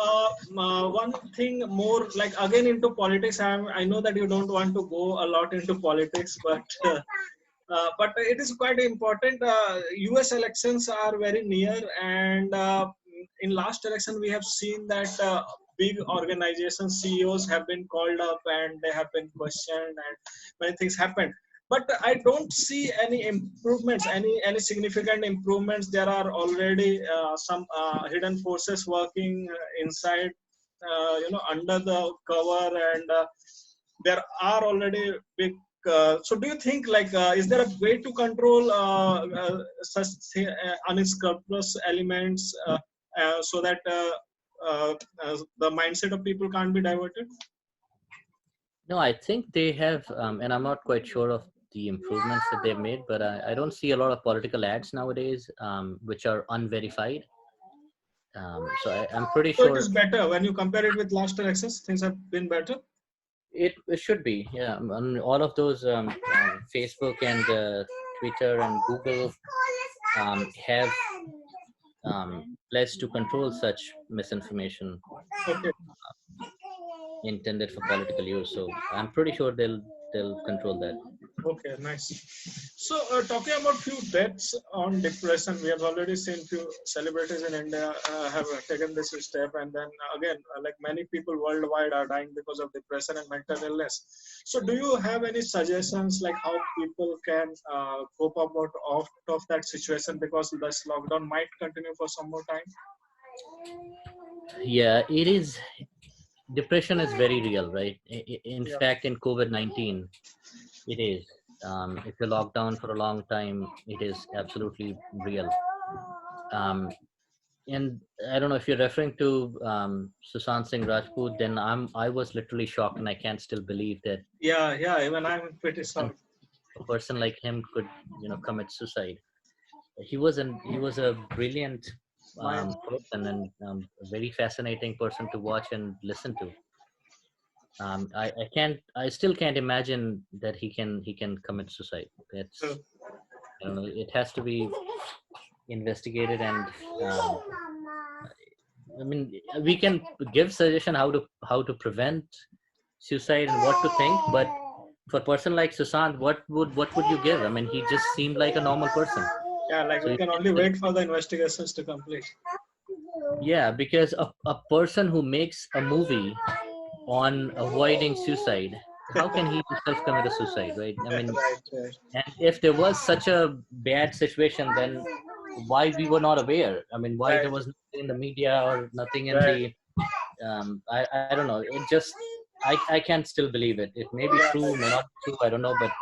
[SPEAKER 1] one thing more, like again into politics, I know that you don't want to go a lot into politics, but it is quite important. US elections are very near, and in last election we have seen that big organization CEOs have been called up and they have been questioned, and many things happened. But I don't see any improvements, any significant improvements. There are already some hidden forces working inside, under the cover, and there are already big. So, do you think, like, is there a way to control such unscrupulous elements so that the mindset of people can't be diverted?
[SPEAKER 2] No, I think they have, and I'm not quite sure of the improvements that they've made, but I don't see a lot of political ads nowadays, which are unverified. I'm pretty
[SPEAKER 1] So it
[SPEAKER 2] sure
[SPEAKER 1] is better when you compare it with last elections. Things have been better.
[SPEAKER 2] it should be. Yeah, I mean, all of those Facebook and Twitter and Google have pledged to control such misinformation
[SPEAKER 1] Okay.
[SPEAKER 2] intended for political use. So I'm pretty sure they'll control that.
[SPEAKER 1] Okay, nice. So, talking about few deaths on depression, we have already seen few celebrities in India have taken this step, and then again, like many people worldwide are dying because of depression and mental illness. So, do you have any suggestions like how people can cope up out of that situation, because this lockdown might continue for some more time?
[SPEAKER 2] Yeah, it is. Depression is very real, right? In
[SPEAKER 1] Yeah.
[SPEAKER 2] fact, in COVID-19, it is. If you're locked down for a long time, it is absolutely real. Um, and I don't know if you're referring to Sushant Singh Rajput, then I was literally shocked, and I can't still believe that
[SPEAKER 1] Yeah. Even I'm pretty sorry.
[SPEAKER 2] a person like him could, commit suicide. He was a brilliant
[SPEAKER 1] Mind.
[SPEAKER 2] person, and a very fascinating person to watch and listen to. I still can't imagine that he can commit suicide. That's, I don't know, it has to be investigated, and um, I mean, we can give suggestion how to prevent suicide and what to think, but for a person like Sushant, what would you give? I mean, he just seemed like a normal person.
[SPEAKER 1] Yeah, like
[SPEAKER 2] So
[SPEAKER 1] we
[SPEAKER 2] you
[SPEAKER 1] can only wait for the investigations to complete.
[SPEAKER 2] yeah, because a person who makes a movie on avoiding suicide, how can he himself commit a suicide, right? I mean,
[SPEAKER 1] Right.
[SPEAKER 2] and if there was such a bad situation, then why we were not aware? I mean, why there
[SPEAKER 1] Right.
[SPEAKER 2] was nothing in the media or nothing in
[SPEAKER 1] Right.
[SPEAKER 2] the I don't know. It just I can't still believe it. It may be
[SPEAKER 1] Yeah.
[SPEAKER 2] true, may not be true. I don't know, but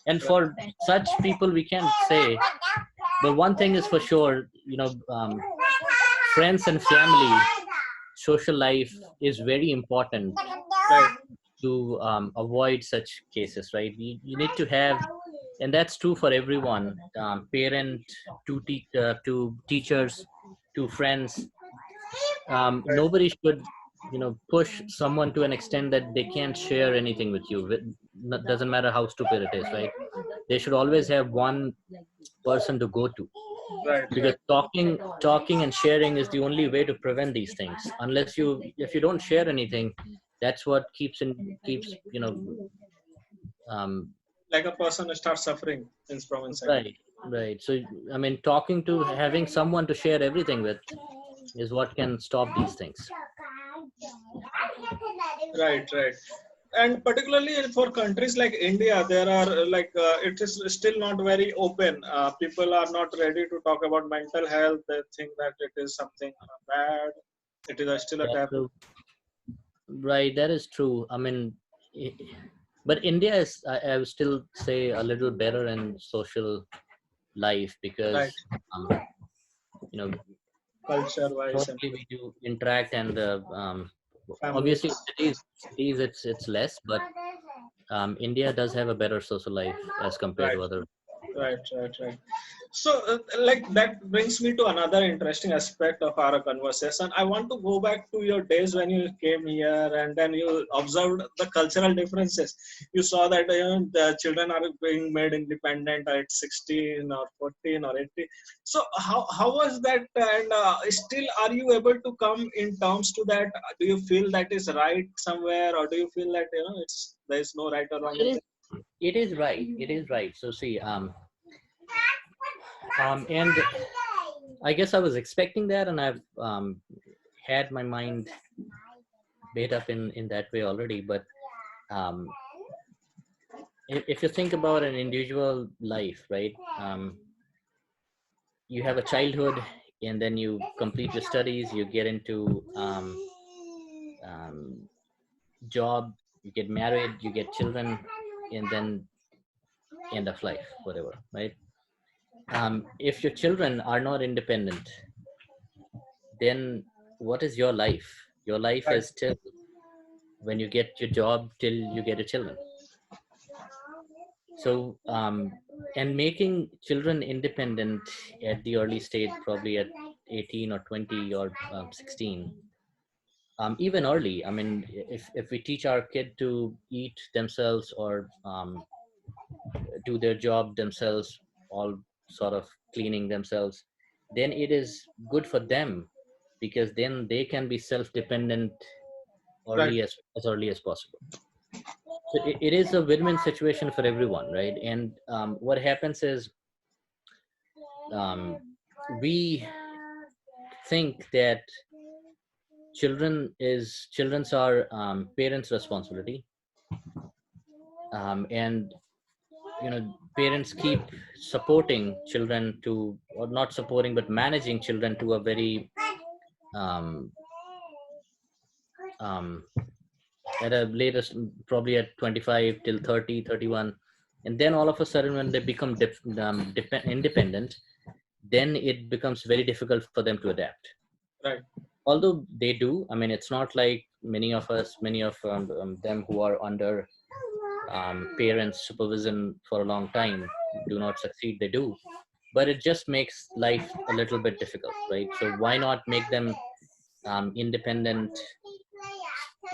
[SPEAKER 2] and
[SPEAKER 1] Right.
[SPEAKER 2] for such people, we can say. But one thing is for sure, friends and family, social life is very important
[SPEAKER 1] Right.
[SPEAKER 2] to avoid such cases, right? You need to have, and that's true for everyone, parent to teachers to friends.
[SPEAKER 1] Right.
[SPEAKER 2] Nobody should, push someone to an extent that they can't share anything with you. Doesn't matter how stupid it is, right? They should always have one person to go to,
[SPEAKER 1] Right.
[SPEAKER 2] because talking and sharing is the only way to prevent these things. Unless if you don't share anything, that's what keeps um,
[SPEAKER 1] Like a person starts suffering from inside.
[SPEAKER 2] right. So I mean, having someone to share everything with is what can stop these things.
[SPEAKER 1] Right. And particularly for countries like India, there are it is still not very open. People are not ready to talk about mental health. They think that it is something bad. It is still a
[SPEAKER 2] Yeah,
[SPEAKER 1] taboo.
[SPEAKER 2] so, right, that is true. I mean, i- but India is, I would still say, a little better in social life, because
[SPEAKER 1] Right.
[SPEAKER 2] um, you know
[SPEAKER 1] Culture wise and
[SPEAKER 2] socially we do interact, and obviously
[SPEAKER 1] families.
[SPEAKER 2] cities it's less, but India does have a better social life as compared
[SPEAKER 1] Right.
[SPEAKER 2] to other.
[SPEAKER 1] Right. So, like that brings me to another interesting aspect of our conversation. I want to go back to your days when you came here, and then you observed the cultural differences. You saw that the children are being made independent at 16 or 14 or 18. So, how was that? And still, are you able to come in terms to that? Do you feel that is right somewhere, or do you feel that there is no right or wrong
[SPEAKER 2] It
[SPEAKER 1] in
[SPEAKER 2] is
[SPEAKER 1] it?
[SPEAKER 2] it is right. It is right. So see, and I guess I was expecting that, and I've had my mind made up in that way already. But um, if you think about an individual life, right? You have a childhood, and then you complete your studies, you get into um, job, you get married, you get children, and then end of life, whatever, right? If your children are not independent, then what is your life? Your life
[SPEAKER 1] Right.
[SPEAKER 2] is till when you get your job, till you get your children. So, and making children independent at the early stage, probably at 18 or 20 or 16, even early. I mean, if we teach our kid to eat themselves or do their job themselves, all sort of cleaning themselves, then it is good for them, because then they can be self-dependent
[SPEAKER 1] Right.
[SPEAKER 2] as early as possible. So it is a win-win situation for everyone, right? And what happens is, um, we think that children's are parents' responsibility, and parents keep supporting children to, or not supporting but managing children to a very um, um, at a latest, probably at 25 till 30, 31, and then all of a sudden when they become independent, then it becomes very difficult for them to adapt.
[SPEAKER 1] Right.
[SPEAKER 2] Although they do, I mean, it's not like many of them who are under parents' supervision for a long time do not succeed. They do, but it just makes life a little bit difficult, right? So why not make them independent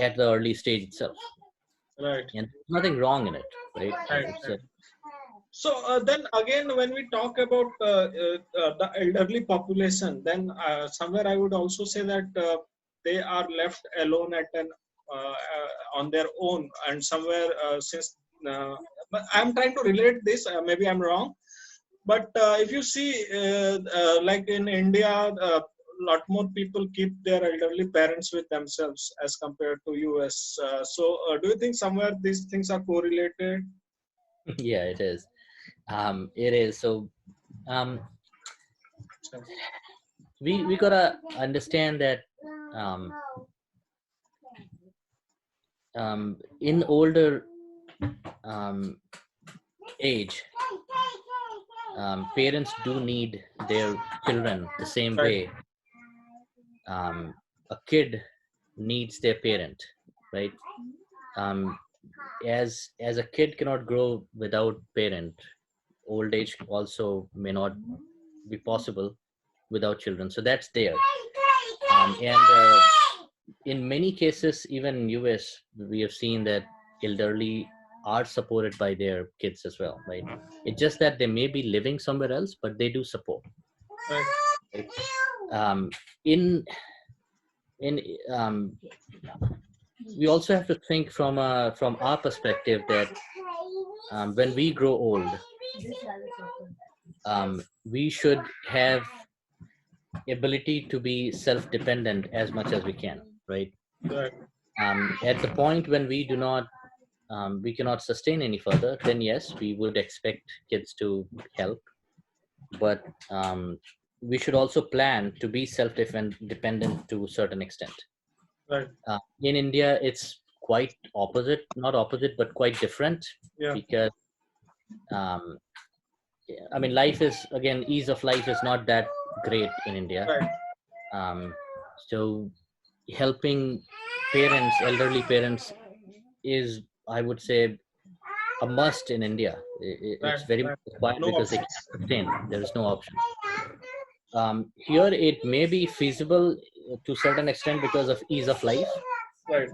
[SPEAKER 2] at the early stage itself?
[SPEAKER 1] Right.
[SPEAKER 2] And there's nothing wrong in it, right?
[SPEAKER 1] Right.
[SPEAKER 2] It's
[SPEAKER 1] Right. So then again, when we talk about the elderly population, then somewhere I would also say that they are left alone on their own, and somewhere but I'm trying to relate this. Maybe I'm wrong, but if you see, like in India, lot more people keep their elderly parents with themselves as compared to US. So do you think somewhere these things are correlated?
[SPEAKER 2] yeah, it is. It is. So um, we gotta understand that um, in older um, age, parents do need their children the same
[SPEAKER 1] Right.
[SPEAKER 2] way a kid needs their parent, right? Um, as a kid cannot grow without parent, old age also may not be possible without children. So that's there. And in many cases, even in US, we have seen that elderly are supported by their kids as well, right? It's just that they may be living somewhere else, but they do support.
[SPEAKER 1] Right.
[SPEAKER 2] Right? Um, in in we also have to think from our perspective that when we grow old, we should have ability to be self-dependent as much as we can, right?
[SPEAKER 1] Right.
[SPEAKER 2] At the point when we cannot sustain any further, then yes, we would expect kids to help, but we should also plan to be self-dependent to a certain extent.
[SPEAKER 1] Right.
[SPEAKER 2] In India, it's quite opposite, not opposite, but quite different,
[SPEAKER 1] Yeah.
[SPEAKER 2] because um, I mean, life is, again, ease of life is not that great in India.
[SPEAKER 1] Right.
[SPEAKER 2] So helping parents, elderly parents, is, I would say, a must in India.
[SPEAKER 1] Right.
[SPEAKER 2] It's very
[SPEAKER 1] Right.
[SPEAKER 2] required
[SPEAKER 1] No
[SPEAKER 2] because they
[SPEAKER 1] options.
[SPEAKER 2] can't sustain. There is no option. Here, it may be feasible to a certain extent because of ease of life.
[SPEAKER 1] Right.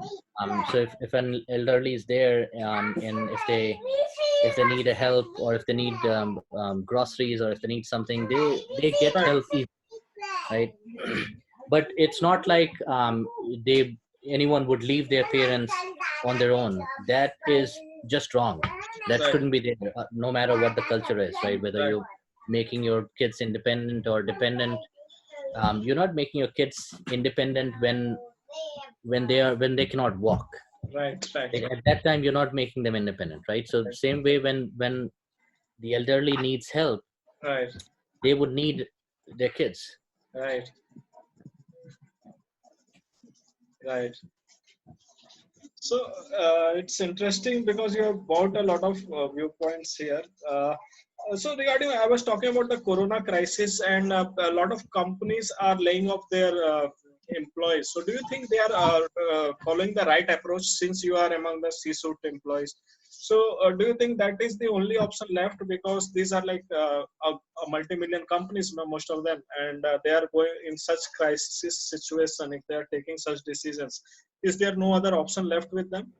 [SPEAKER 2] So if an elderly is there, and if they need a help, or if they need groceries, or if they need something, they get
[SPEAKER 1] Right.
[SPEAKER 2] help easily, right? But it's not like they anyone would leave their parents on their own. That is just wrong. That
[SPEAKER 1] Right.
[SPEAKER 2] shouldn't be there, no matter what the culture is, right? Whether
[SPEAKER 1] Right.
[SPEAKER 2] you're making your kids independent or dependent, you're not making your kids independent when they cannot walk.
[SPEAKER 1] Right. Right.
[SPEAKER 2] Like, at that time, you're not making them independent, right? So same way, when the elderly needs help,
[SPEAKER 1] Right.
[SPEAKER 2] they would need their kids.
[SPEAKER 1] Right. Right. So it's interesting because you have brought a lot of viewpoints here. So regarding, I was talking about the Corona crisis, and a lot of companies are laying off their employees. So do you think they are following the right approach, since you are among the C-suite employees? So do you think that is the only option left, because these are like a multi-million companies, most of them, and they are going in such crisis situation if they are taking such decisions? Is there no other option left with them?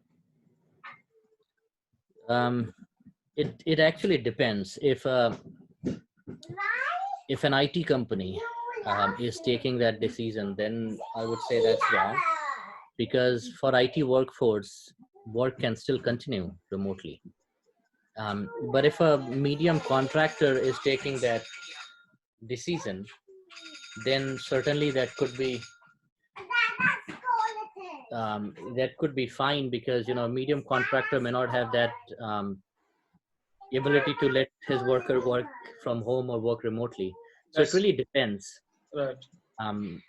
[SPEAKER 2] It actually depends. If an IT company is taking that decision, then I would say that's wrong, because for IT workforce, work can still continue remotely. But if a medium contractor is taking that decision, then certainly that could be fine, because a medium contractor may not have that ability to let his worker work from home or work remotely. So it
[SPEAKER 1] That's
[SPEAKER 2] really depends.
[SPEAKER 1] right.
[SPEAKER 2] Um,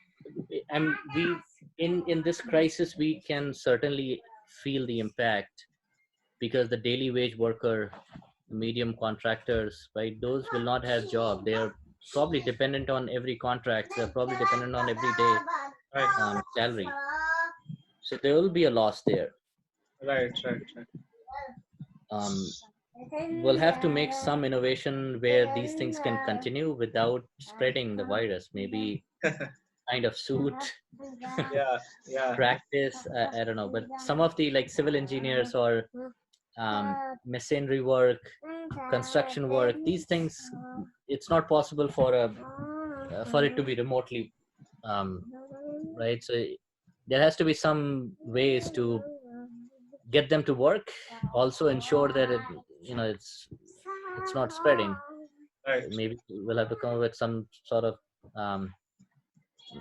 [SPEAKER 2] and we in this crisis, we can certainly feel the impact, because the daily wage worker, medium contractors, right, those will not have job. They are probably dependent on every contract. They're probably dependent on every day
[SPEAKER 1] Right.
[SPEAKER 2] salary. So there will be a loss there.
[SPEAKER 1] Right. Right. Right.
[SPEAKER 2] Um, we'll have to make some innovation where these things can continue without spreading the virus. Maybe kind of suit
[SPEAKER 1] Yeah. Yeah.
[SPEAKER 2] practice. I don't know, but some of the like civil engineers or masonry work, construction work, these things, it's not possible for it to be remotely, right? So there has to be some ways to get them to work, also ensure that it's not spreading.
[SPEAKER 1] Right.
[SPEAKER 2] Maybe we'll have to come up with some sort of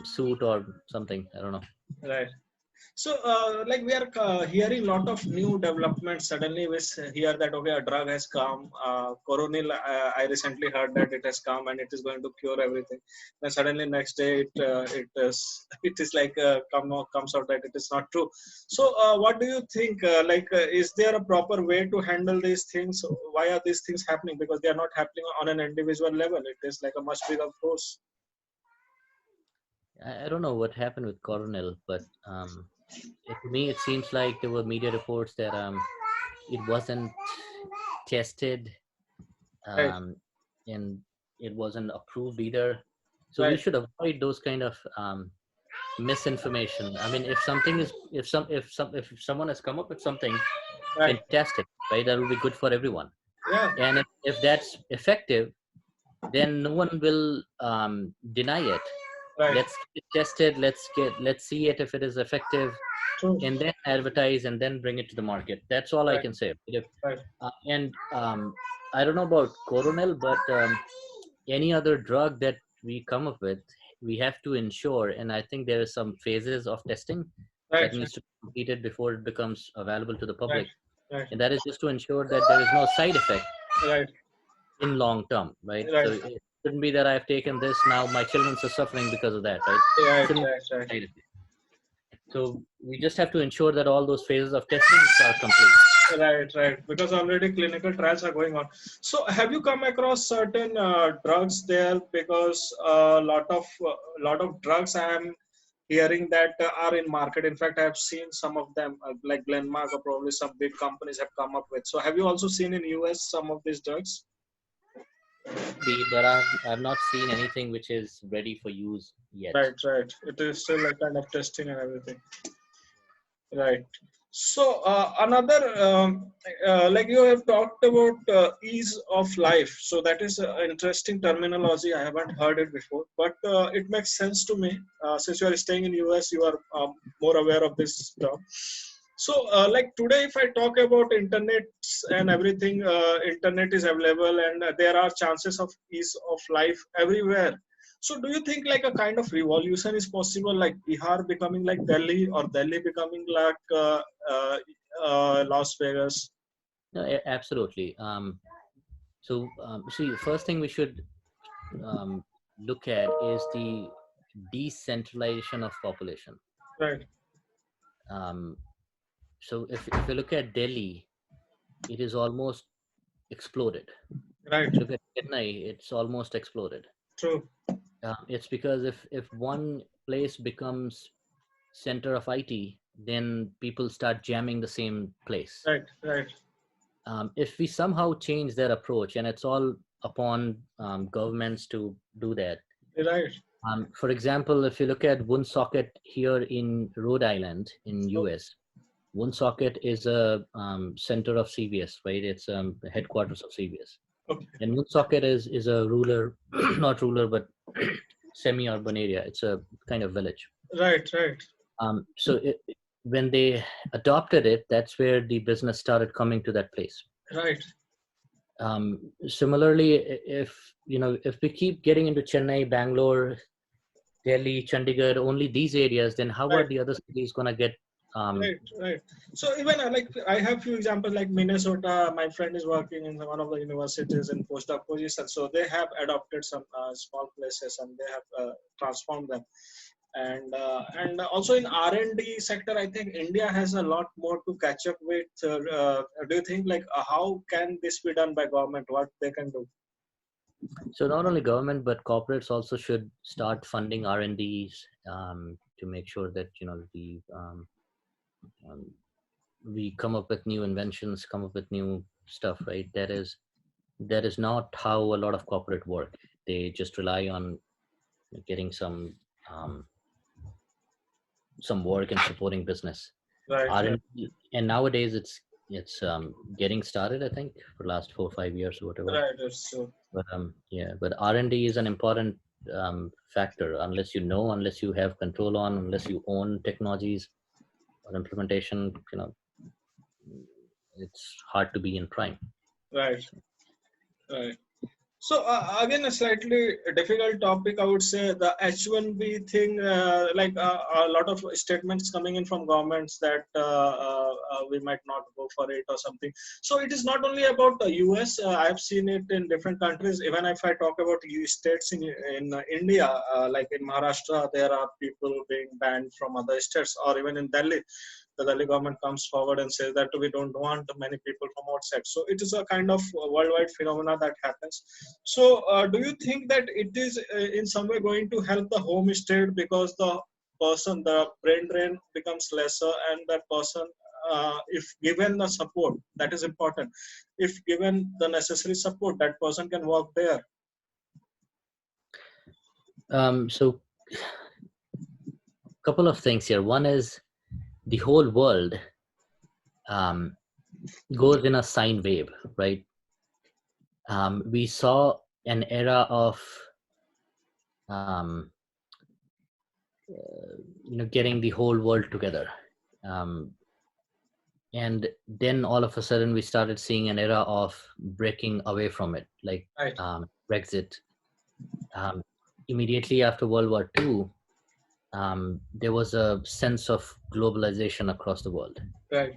[SPEAKER 2] suit or something, I don't know.
[SPEAKER 1] Right. So, like we are hearing a lot of new developments. Suddenly, we hear that okay, a drug has come. Coronil, I recently heard that it has come and it is going to cure everything. Then suddenly, next day, it is like comes out that it is not true. So, what do you think? Is there a proper way to handle these things? Why are these things happening? Because they are not happening on an individual level. It is like a much bigger force.
[SPEAKER 2] I don't know what happened with Coronel, but to me, it seems like there were media reports that it wasn't tested,
[SPEAKER 1] Right.
[SPEAKER 2] and it wasn't approved either. So we
[SPEAKER 1] Right.
[SPEAKER 2] should avoid those kind of misinformation. I mean, if someone has come up with something
[SPEAKER 1] Right.
[SPEAKER 2] fantastic, right, that will be good for everyone.
[SPEAKER 1] Yeah.
[SPEAKER 2] And if that's effective, then no one will deny it.
[SPEAKER 1] Right.
[SPEAKER 2] Let's get it tested. Let's see it if it is effective,
[SPEAKER 1] True.
[SPEAKER 2] and then advertise and then bring it to the market. That's all I
[SPEAKER 1] Right.
[SPEAKER 2] can say.
[SPEAKER 1] Right.
[SPEAKER 2] And I don't know about Coronel, but any other drug that we come up with, we have to ensure, and I think there are some phases of testing
[SPEAKER 1] Right.
[SPEAKER 2] that needs to be completed before it becomes available to the public.
[SPEAKER 1] Right.
[SPEAKER 2] And that is just to ensure that there is no side effect
[SPEAKER 1] Right.
[SPEAKER 2] in long term, right?
[SPEAKER 1] Right.
[SPEAKER 2] So it shouldn't be that I've taken this, now my children are suffering because of that, right?
[SPEAKER 1] Right.
[SPEAKER 2] Shouldn't be
[SPEAKER 1] Right. Right.
[SPEAKER 2] side effect. So we just have to ensure that all those phases of testing are complete.
[SPEAKER 1] Right, right. Because already clinical trials are going on. So, have you come across certain drugs there? Because a lot of drugs I am hearing that are in market. In fact, I have seen some of them, like Glenmark or probably some big companies have come up with. So, have you also seen in US some of these drugs?
[SPEAKER 2] But I've not seen anything which is ready for use yet.
[SPEAKER 1] Right, right. It is still a kind of testing and everything. Right. So another, like you have talked about ease of life. So that is interesting terminology. I haven't heard it before, but it makes sense to me. Since you are staying in US, you are more aware of this term. So like today, if I talk about internet and everything, internet is available and there are chances of ease of life everywhere. So do you think like a kind of revolution is possible, like Bihar becoming like Delhi or Delhi becoming like Las Vegas?
[SPEAKER 2] No, absolutely. See, the first thing we should look at is the decentralization of population.
[SPEAKER 1] Right.
[SPEAKER 2] So if you look at Delhi, it is almost exploded.
[SPEAKER 1] Right.
[SPEAKER 2] If you look at Chennai, it's almost exploded.
[SPEAKER 1] True.
[SPEAKER 2] It's because if one place becomes center of IT, then people start jamming the same place.
[SPEAKER 1] Right, right,
[SPEAKER 2] If we somehow change their approach, and it's all upon governments to do that.
[SPEAKER 1] right.
[SPEAKER 2] For example, if you look at Woonsocket here in Rhode Island in US, Woonsocket is a center of CVS, right? It's headquarters of CVS.
[SPEAKER 1] Okay.
[SPEAKER 2] And Woonsocket is a rural, not rural, but semi-urban area. It's a kind of village.
[SPEAKER 1] Right, right,
[SPEAKER 2] So when they adopted it, that's where the business started coming to that place.
[SPEAKER 1] right.
[SPEAKER 2] Similarly, if we keep getting into Chennai, Bangalore, Delhi, Chandigarh, only these areas, then how are
[SPEAKER 1] Right.
[SPEAKER 2] the other cities gonna get?
[SPEAKER 1] Right, right. So even like I have few examples like Minnesota. My friend is working in one of the universities in postdoc position. So they have adopted some small places and they have transformed them. And also in R&D sector, I think India has a lot more to catch up with. Do you think like how can this be done by government? What they can do?
[SPEAKER 2] So not only government but corporates also should start funding R&Ds to make sure that we come up with new inventions, come up with new stuff, right? That is not how a lot of corporate work. They just rely on getting some work and supporting business.
[SPEAKER 1] Right.
[SPEAKER 2] R&D, and nowadays it's getting started, I think, for the last 4 or 5 years or whatever.
[SPEAKER 1] Right. That's true.
[SPEAKER 2] But but R&D is an important factor. Unless you have control on, unless you own technologies or implementation, it's hard to be in prime.
[SPEAKER 1] Right. Right. So again, a slightly difficult topic, I would say the H1B thing, like a lot of statements coming in from governments that we might not go for it or something. So it is not only about the US. I've seen it in different countries. Even if I talk about states in India, like in Maharashtra, there are people being banned from other states, or even in Delhi. The Delhi government comes forward and says that we don't want many people from outside. So it is a kind of worldwide phenomena that happens. So do you think that it is in some way going to help the home state because the brain drain becomes lesser, and that person, if given the support, that is important. If given the necessary support, that person can work there.
[SPEAKER 2] So couple of things here. One is the whole world goes in a sine wave, right? We saw an era of getting the whole world together, and then all of a sudden we started seeing an era of breaking away from it, like
[SPEAKER 1] Right.
[SPEAKER 2] Brexit. Immediately after World War II, there was a sense of globalization across the world.
[SPEAKER 1] Right.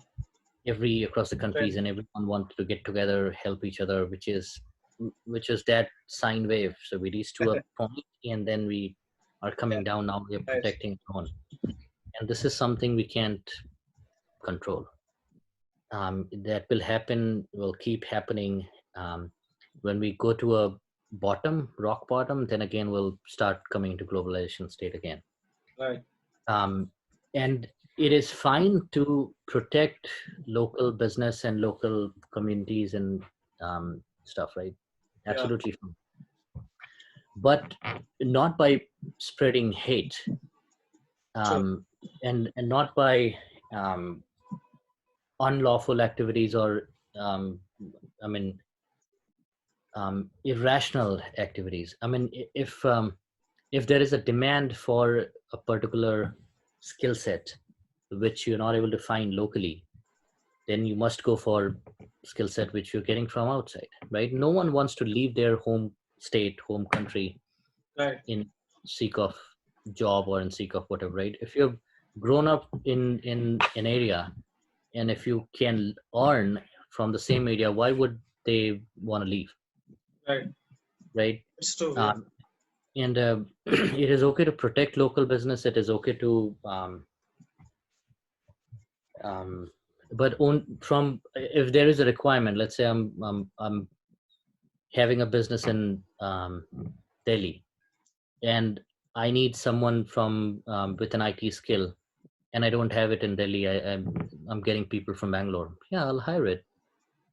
[SPEAKER 2] Across the countries, and everyone wanted to get together, help each other, which is that sine wave. So we reached to a point, and then we are coming down. Now we are protecting our own, and this is something we can't control. That will happen, will keep happening. When we go to a rock bottom, then again we'll start coming into globalization state again.
[SPEAKER 1] Right.
[SPEAKER 2] And it is fine to protect local business and local communities and stuff, right? Absolutely fine. But not by spreading hate, and not by unlawful activities or irrational activities. I mean, if there is a demand for a particular skill set which you're not able to find locally, then you must go for skill set which you're getting from outside, right? No one wants to leave their home state, home country,
[SPEAKER 1] Right.
[SPEAKER 2] in seek of job or in seek of whatever, right? If you've grown up in an area, and if you can earn from the same area, why would they want to leave? Right.
[SPEAKER 1] It's true.
[SPEAKER 2] And it is okay to protect local business. It is okay to but if there is a requirement, let's say I'm having a business in Delhi, and I need someone from with an IT skill, and I don't have it in Delhi. I'm getting people from Bangalore. Yeah, I'll hire it.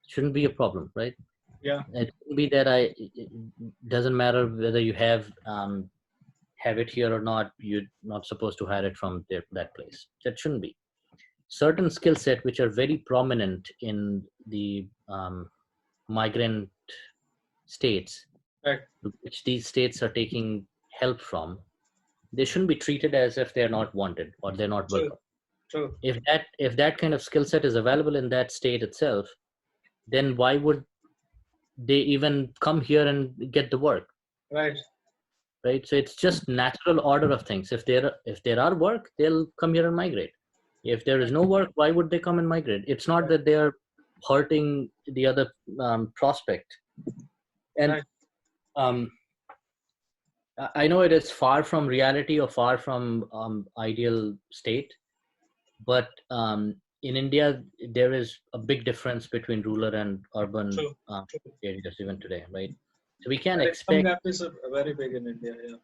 [SPEAKER 2] Shouldn't be a problem, right?
[SPEAKER 1] Yeah.
[SPEAKER 2] It shouldn't be that it doesn't matter whether you have it here or not. You're not supposed to hire it from that place. That shouldn't be. Certain skill set which are very prominent in the migrant states,
[SPEAKER 1] Right.
[SPEAKER 2] which these states are taking help from, they shouldn't be treated as if they're not wanted or they're not
[SPEAKER 1] True.
[SPEAKER 2] welcome.
[SPEAKER 1] True.
[SPEAKER 2] If that kind of skill set is available in that state itself, then why would they even come here and get the work?
[SPEAKER 1] Right.
[SPEAKER 2] Right. So it's just natural order of things. If there are work, they'll come here and migrate. If there is no work, why would they come and migrate? It's not that they are hurting the other prospect. And
[SPEAKER 1] Right.
[SPEAKER 2] I know it is far from reality or far from ideal state, but in India, there is a big difference between rural and urban
[SPEAKER 1] True.
[SPEAKER 2] areas even today, right? So we can
[SPEAKER 1] The income
[SPEAKER 2] expect,
[SPEAKER 1] gap is very big in India. Yeah.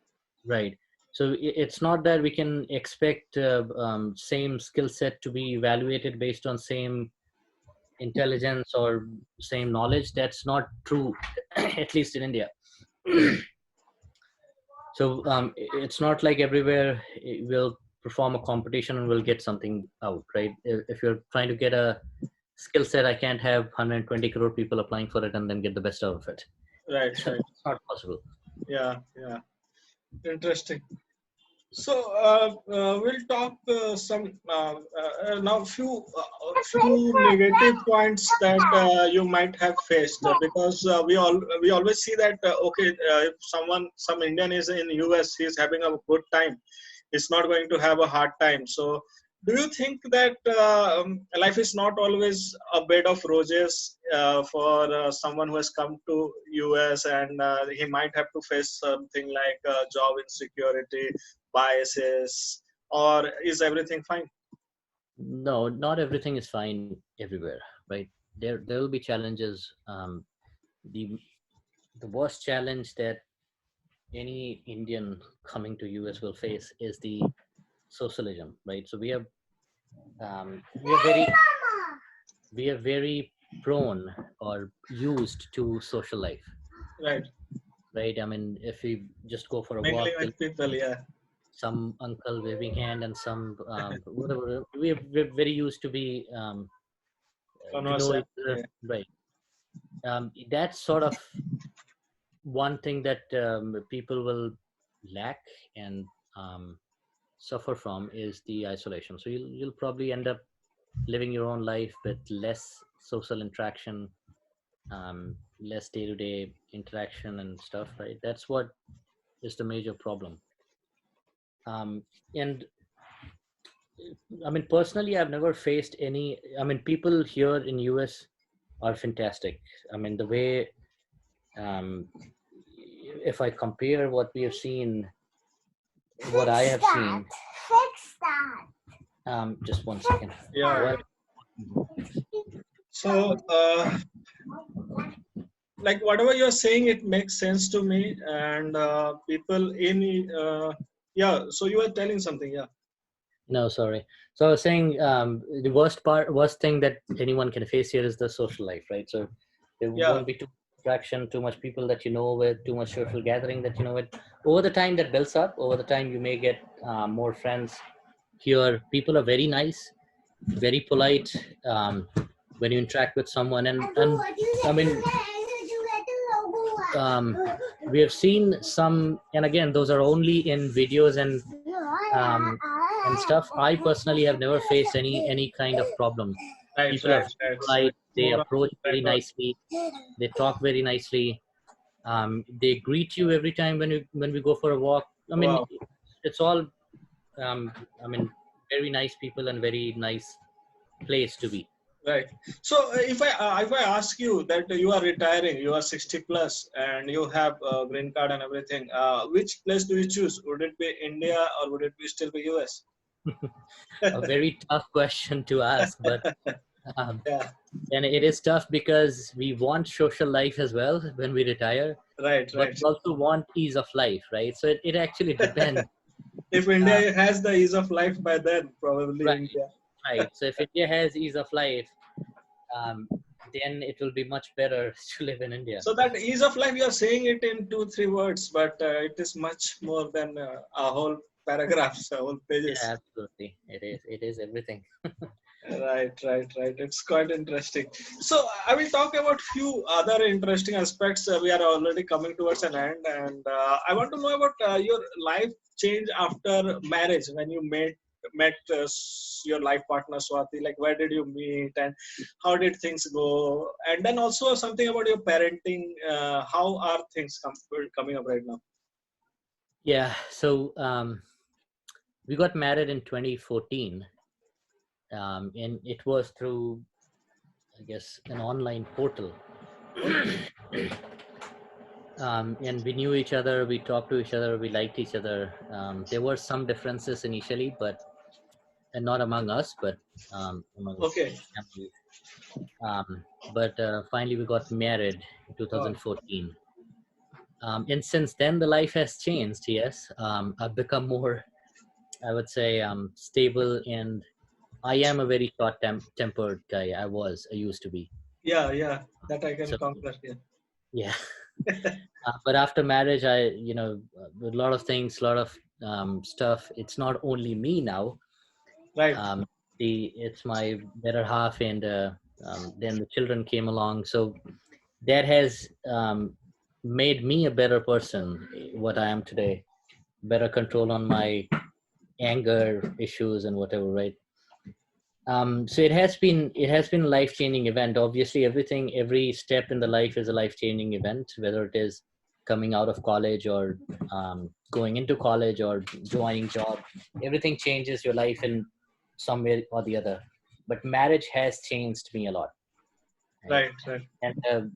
[SPEAKER 2] right? So it's not that we can expect same skill set to be evaluated based on same intelligence or same knowledge. That's not true, at least in India. So it's not like everywhere we'll perform a competition and we'll get something out, right? If you're trying to get a skill set, I can't have 120 crore people applying for it and then get the best out of it.
[SPEAKER 1] Right. Right.
[SPEAKER 2] It's not possible.
[SPEAKER 1] Yeah. Yeah. Interesting. So we'll talk now few negative points that you might have faced because we always see that if some Indian is in US, he's having a good time, he's not going to have a hard time. So do you think that life is not always a bed of roses for someone who has come to US and he might have to face something like job insecurity, biases, or is everything fine?
[SPEAKER 2] No, not everything is fine everywhere, right? There will be challenges. The the worst challenge that any Indian coming to US will face is the socialism, right? So we are very prone or used to social life,
[SPEAKER 1] Right.
[SPEAKER 2] right? I mean, if we just go for a walk,
[SPEAKER 1] Mingling with people, yeah.
[SPEAKER 2] some uncle waving hand and some whatever. We're very used to be to know
[SPEAKER 1] Conversation.
[SPEAKER 2] each other,
[SPEAKER 1] Yeah.
[SPEAKER 2] right? That's sort of one thing that people will lack and suffer from is the isolation. So you'll probably end up living your own life with less social interaction, less day-to-day interaction and stuff, right? That's what is the major problem. And I mean, personally, I've never faced any. I mean, people here in US are fantastic. I mean, the way, if I compare what we have seen, what I have seen.
[SPEAKER 4] Fix that.
[SPEAKER 2] Just one second.
[SPEAKER 1] Yeah. So, like whatever you're saying, it makes sense to me. And people in, yeah. So you were telling something, yeah.
[SPEAKER 2] No, sorry. So I was saying the worst thing that anyone can face here is the social life, right? So there won't be too much interaction, too much people that you know with, too much social gathering that you know with. Over the time that builds up, over the time you may get more friends. Here, people are very nice, very polite when you interact with someone, and I mean, we have seen some, and again, those are only in videos and stuff. I personally have never faced any kind of problem. People are polite. They approach very nicely. They talk very nicely. They greet you every time when we go for a walk. I mean, it's all. I mean, very nice people and very nice place to be.
[SPEAKER 1] Right. So if I ask you that you are retiring, you are 60 plus, and you have a green card and everything, which place do you choose? Would it be India or would it be still be US?
[SPEAKER 2] A very tough question to ask, but
[SPEAKER 1] Yeah.
[SPEAKER 2] and it is tough because we want social life as well when we retire.
[SPEAKER 1] Right,
[SPEAKER 2] but
[SPEAKER 1] right.
[SPEAKER 2] we also want ease of life, right? So it actually depends.
[SPEAKER 1] If India has the ease of life by then, probably
[SPEAKER 2] Right,
[SPEAKER 1] India.
[SPEAKER 2] right. So if India has ease of life, um, then it will be much better to live in India.
[SPEAKER 1] So that ease of life, you are saying it in 2-3 words, but it is much more than a whole paragraphs, a whole pages.
[SPEAKER 2] Yeah, absolutely. It is everything.
[SPEAKER 1] Right, right, right. It's quite interesting. So I will talk about few other interesting aspects. We are already coming towards an end, and I want to know about your life change after marriage when you met your life partner Swati. Like, where did you meet, and how did things go? And then also something about your parenting. How are things coming up right now?
[SPEAKER 2] Yeah. So we got married in 2014, and it was through, I guess, an online portal. And we knew each other, we talked to each other, we liked each other. There were some differences initially, but and not among us, but among
[SPEAKER 1] Okay.
[SPEAKER 2] families. But finally, we got married in
[SPEAKER 1] Wow.
[SPEAKER 2] 2014. And since then, the life has changed. Yes, I've become more, I would say, stable, and I am a very short-tempered guy. I used to be.
[SPEAKER 1] Yeah, yeah. That I can
[SPEAKER 2] So
[SPEAKER 1] conquer. Yeah.
[SPEAKER 2] yeah. But after marriage, a lot of things, a lot of stuff. It's not only me now.
[SPEAKER 1] Right.
[SPEAKER 2] It's my better half, and then the children came along. So that has made me a better person, what I am today. Better control on my anger issues and whatever, right? So it has been a life-changing event. Obviously, every step in the life is a life-changing event, whether it is coming out of college or going into college or joining job. Everything changes your life in some way or the other. But marriage has changed me a lot, right?
[SPEAKER 1] Right, right.
[SPEAKER 2] And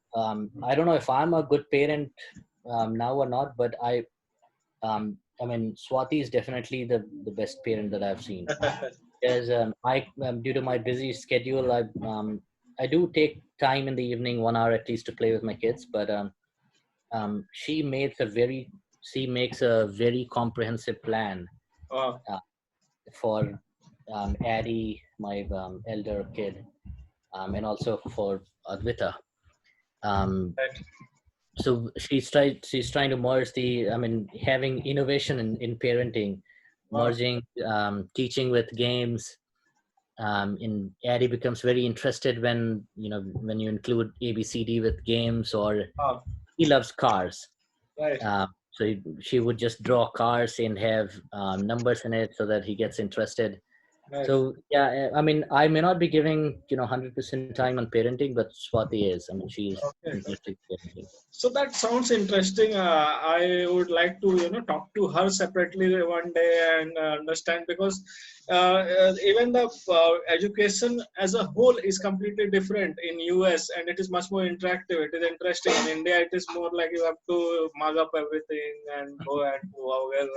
[SPEAKER 2] I don't know if I'm a good parent now or not, but I mean, Swati is definitely the best parent that I've seen. Because due to my busy schedule, I do take time in the evening, 1 hour at least, to play with my kids. But she makes a very comprehensive plan
[SPEAKER 1] Wow.
[SPEAKER 2] uh, for Addie, my elder kid, and also for Advita. Um,
[SPEAKER 1] Right.
[SPEAKER 2] so she's trying to merge having innovation in parenting,
[SPEAKER 1] Wow.
[SPEAKER 2] merging teaching with games. In Addie becomes very interested when you include ABCD with games, or
[SPEAKER 1] Wow.
[SPEAKER 2] he loves cars.
[SPEAKER 1] Right.
[SPEAKER 2] So she would just draw cars and have numbers in it so that he gets interested.
[SPEAKER 1] Right.
[SPEAKER 2] So yeah, I mean, I may not be giving 100% time on parenting, but Swati is. I mean, she's
[SPEAKER 1] Okay.
[SPEAKER 2] fantastic at parenting.
[SPEAKER 1] So that sounds interesting. I would like to, talk to her separately one day and understand, because even the education as a whole is completely different in US, and it is much more interactive. It is interesting. In India, it is more like you have to mug up everything and go and well.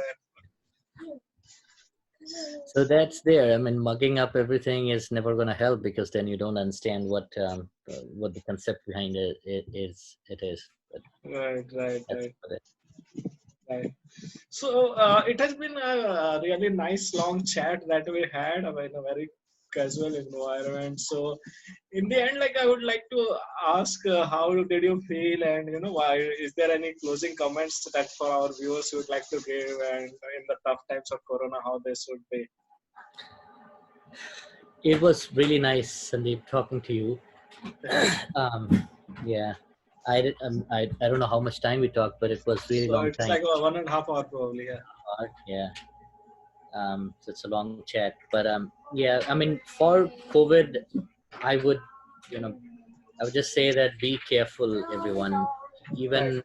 [SPEAKER 2] So that's there. I mean, mugging up everything is never going to help, because then you don't understand what the concept behind it is. But
[SPEAKER 1] Right, right,
[SPEAKER 2] that's
[SPEAKER 1] right,
[SPEAKER 2] about it.
[SPEAKER 1] right. So it has been a really nice long chat that we had in a very casual environment. So in the end, like, I would like to ask, how did you feel, and why? Is there any closing comments that for our viewers you would like to give, and in the tough times of Corona, how they should be?
[SPEAKER 2] It was really nice, Sandeep, talking to you. um, yeah, I don't know how much time we talked, but it was really
[SPEAKER 1] So
[SPEAKER 2] long
[SPEAKER 1] it's
[SPEAKER 2] time.
[SPEAKER 1] like a 1.5 hour probably. Yeah.
[SPEAKER 2] Yeah. So it's a long chat, but yeah, I mean, for COVID, I would, you know, I would just say that be careful, everyone.
[SPEAKER 1] Right.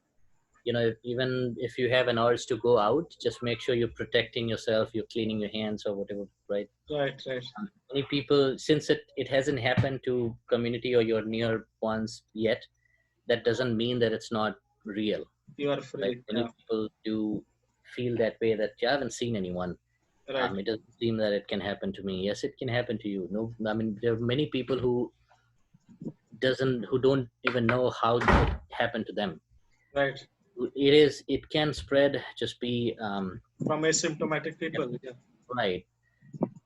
[SPEAKER 2] Even if you have an urge to go out, just make sure you're protecting yourself, you're cleaning your hands or whatever, right?
[SPEAKER 1] Right. Right.
[SPEAKER 2] Many people, since it hasn't happened to community or your near ones yet, that doesn't mean that it's not real,
[SPEAKER 1] You are
[SPEAKER 2] right?
[SPEAKER 1] free.
[SPEAKER 2] Many
[SPEAKER 1] Yeah.
[SPEAKER 2] people do feel that way, that you haven't seen anyone.
[SPEAKER 1] Right.
[SPEAKER 2] It doesn't seem that it can happen to me. Yes, it can happen to you. No, I mean, there are many people who don't even know how it happened to them.
[SPEAKER 1] Right.
[SPEAKER 2] it can spread. Just be
[SPEAKER 1] from asymptomatic people. Yeah.
[SPEAKER 2] right.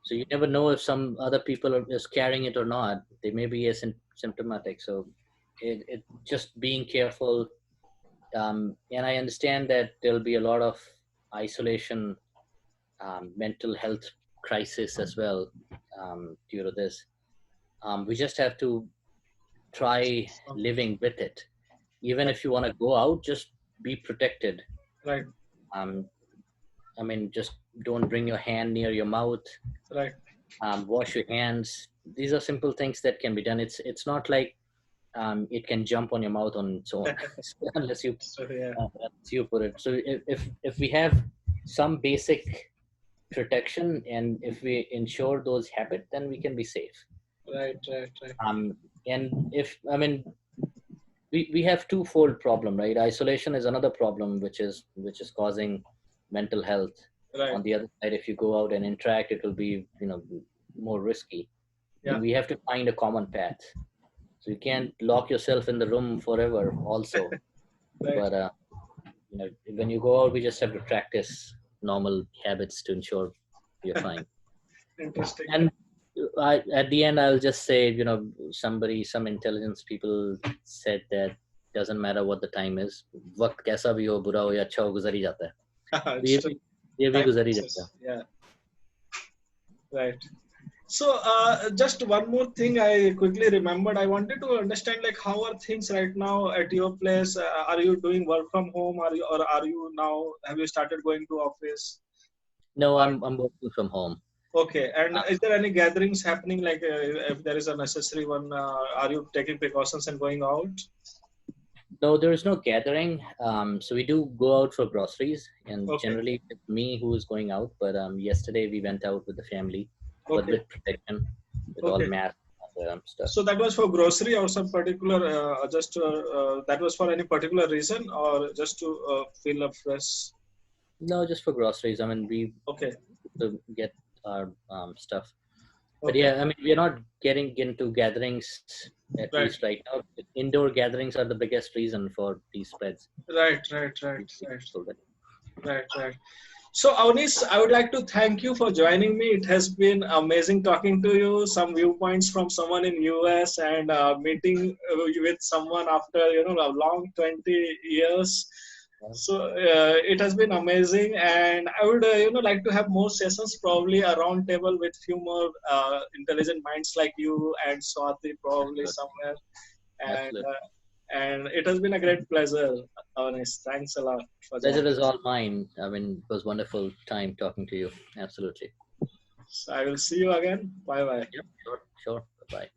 [SPEAKER 2] So you never know if some other people are just carrying it or not. They may be asymptomatic. So it just being careful. And I understand that there'll be a lot of isolation, mental health crisis as well due to this. We just have to try living with it. Even if you want to go out, just be protected.
[SPEAKER 1] Right.
[SPEAKER 2] I mean, just don't bring your hand near your mouth.
[SPEAKER 1] Right.
[SPEAKER 2] Wash your hands. These are simple things that can be done. It's not like it can jump on your mouth on its own unless you put it. So if we have some basic protection and if we ensure those habits, then we can be safe.
[SPEAKER 1] Right.
[SPEAKER 2] And if we have twofold problem, right? Isolation is another problem which is causing mental health.
[SPEAKER 1] Right.
[SPEAKER 2] On the other side, if you go out and interact, it will be more risky.
[SPEAKER 1] Yeah.
[SPEAKER 2] And we have to find a common path. So you can't lock yourself in the room forever also.
[SPEAKER 1] Right.
[SPEAKER 2] But when you go out, we just have to practice normal habits to ensure you're fine.
[SPEAKER 1] Interesting.
[SPEAKER 2] And at the end, I'll just say, some intelligence people said that doesn't matter what the time is. वक्त कैसा भी हो, बुरा हो या अच्छा हो, गुजर ही जाता है. ये भी गुजर ही जाता है.
[SPEAKER 1] Yeah. Right. So just one more thing I quickly remembered. I wanted to understand how are things right now at your place? Are you doing work from home? Are you now? Have you started going to office?
[SPEAKER 2] No, I'm working from home.
[SPEAKER 1] Okay. And is there any gatherings happening? If there is a necessary one, are you taking precautions and going out?
[SPEAKER 2] No, there is no gathering. So we do go out for groceries, and generally it's me who is going out. But yesterday we went out with the family, but with protection, with all masks and stuff.
[SPEAKER 1] So that was for grocery or some particular, that was for any particular reason or just to fill up fresh?
[SPEAKER 2] No, just for groceries. I mean, we to get our stuff. But yeah, I mean, we're not getting into gatherings at least right now. Indoor gatherings are the biggest reason for these spreads.
[SPEAKER 1] Right. So Awanish, I would like to thank you for joining me. It has been amazing talking to you. Some viewpoints from someone in US and meeting with someone after a long 20 years. So it has been amazing, and I would like to have more sessions, probably a round table with few more intelligent minds like you and Swati probably somewhere. And it has been a great pleasure, Awanish. Thanks a lot.
[SPEAKER 2] Pleasure is all mine. I mean, it was wonderful time talking to you. Absolutely.
[SPEAKER 1] So I will see you again. Bye bye.
[SPEAKER 2] Yep, sure. Bye bye.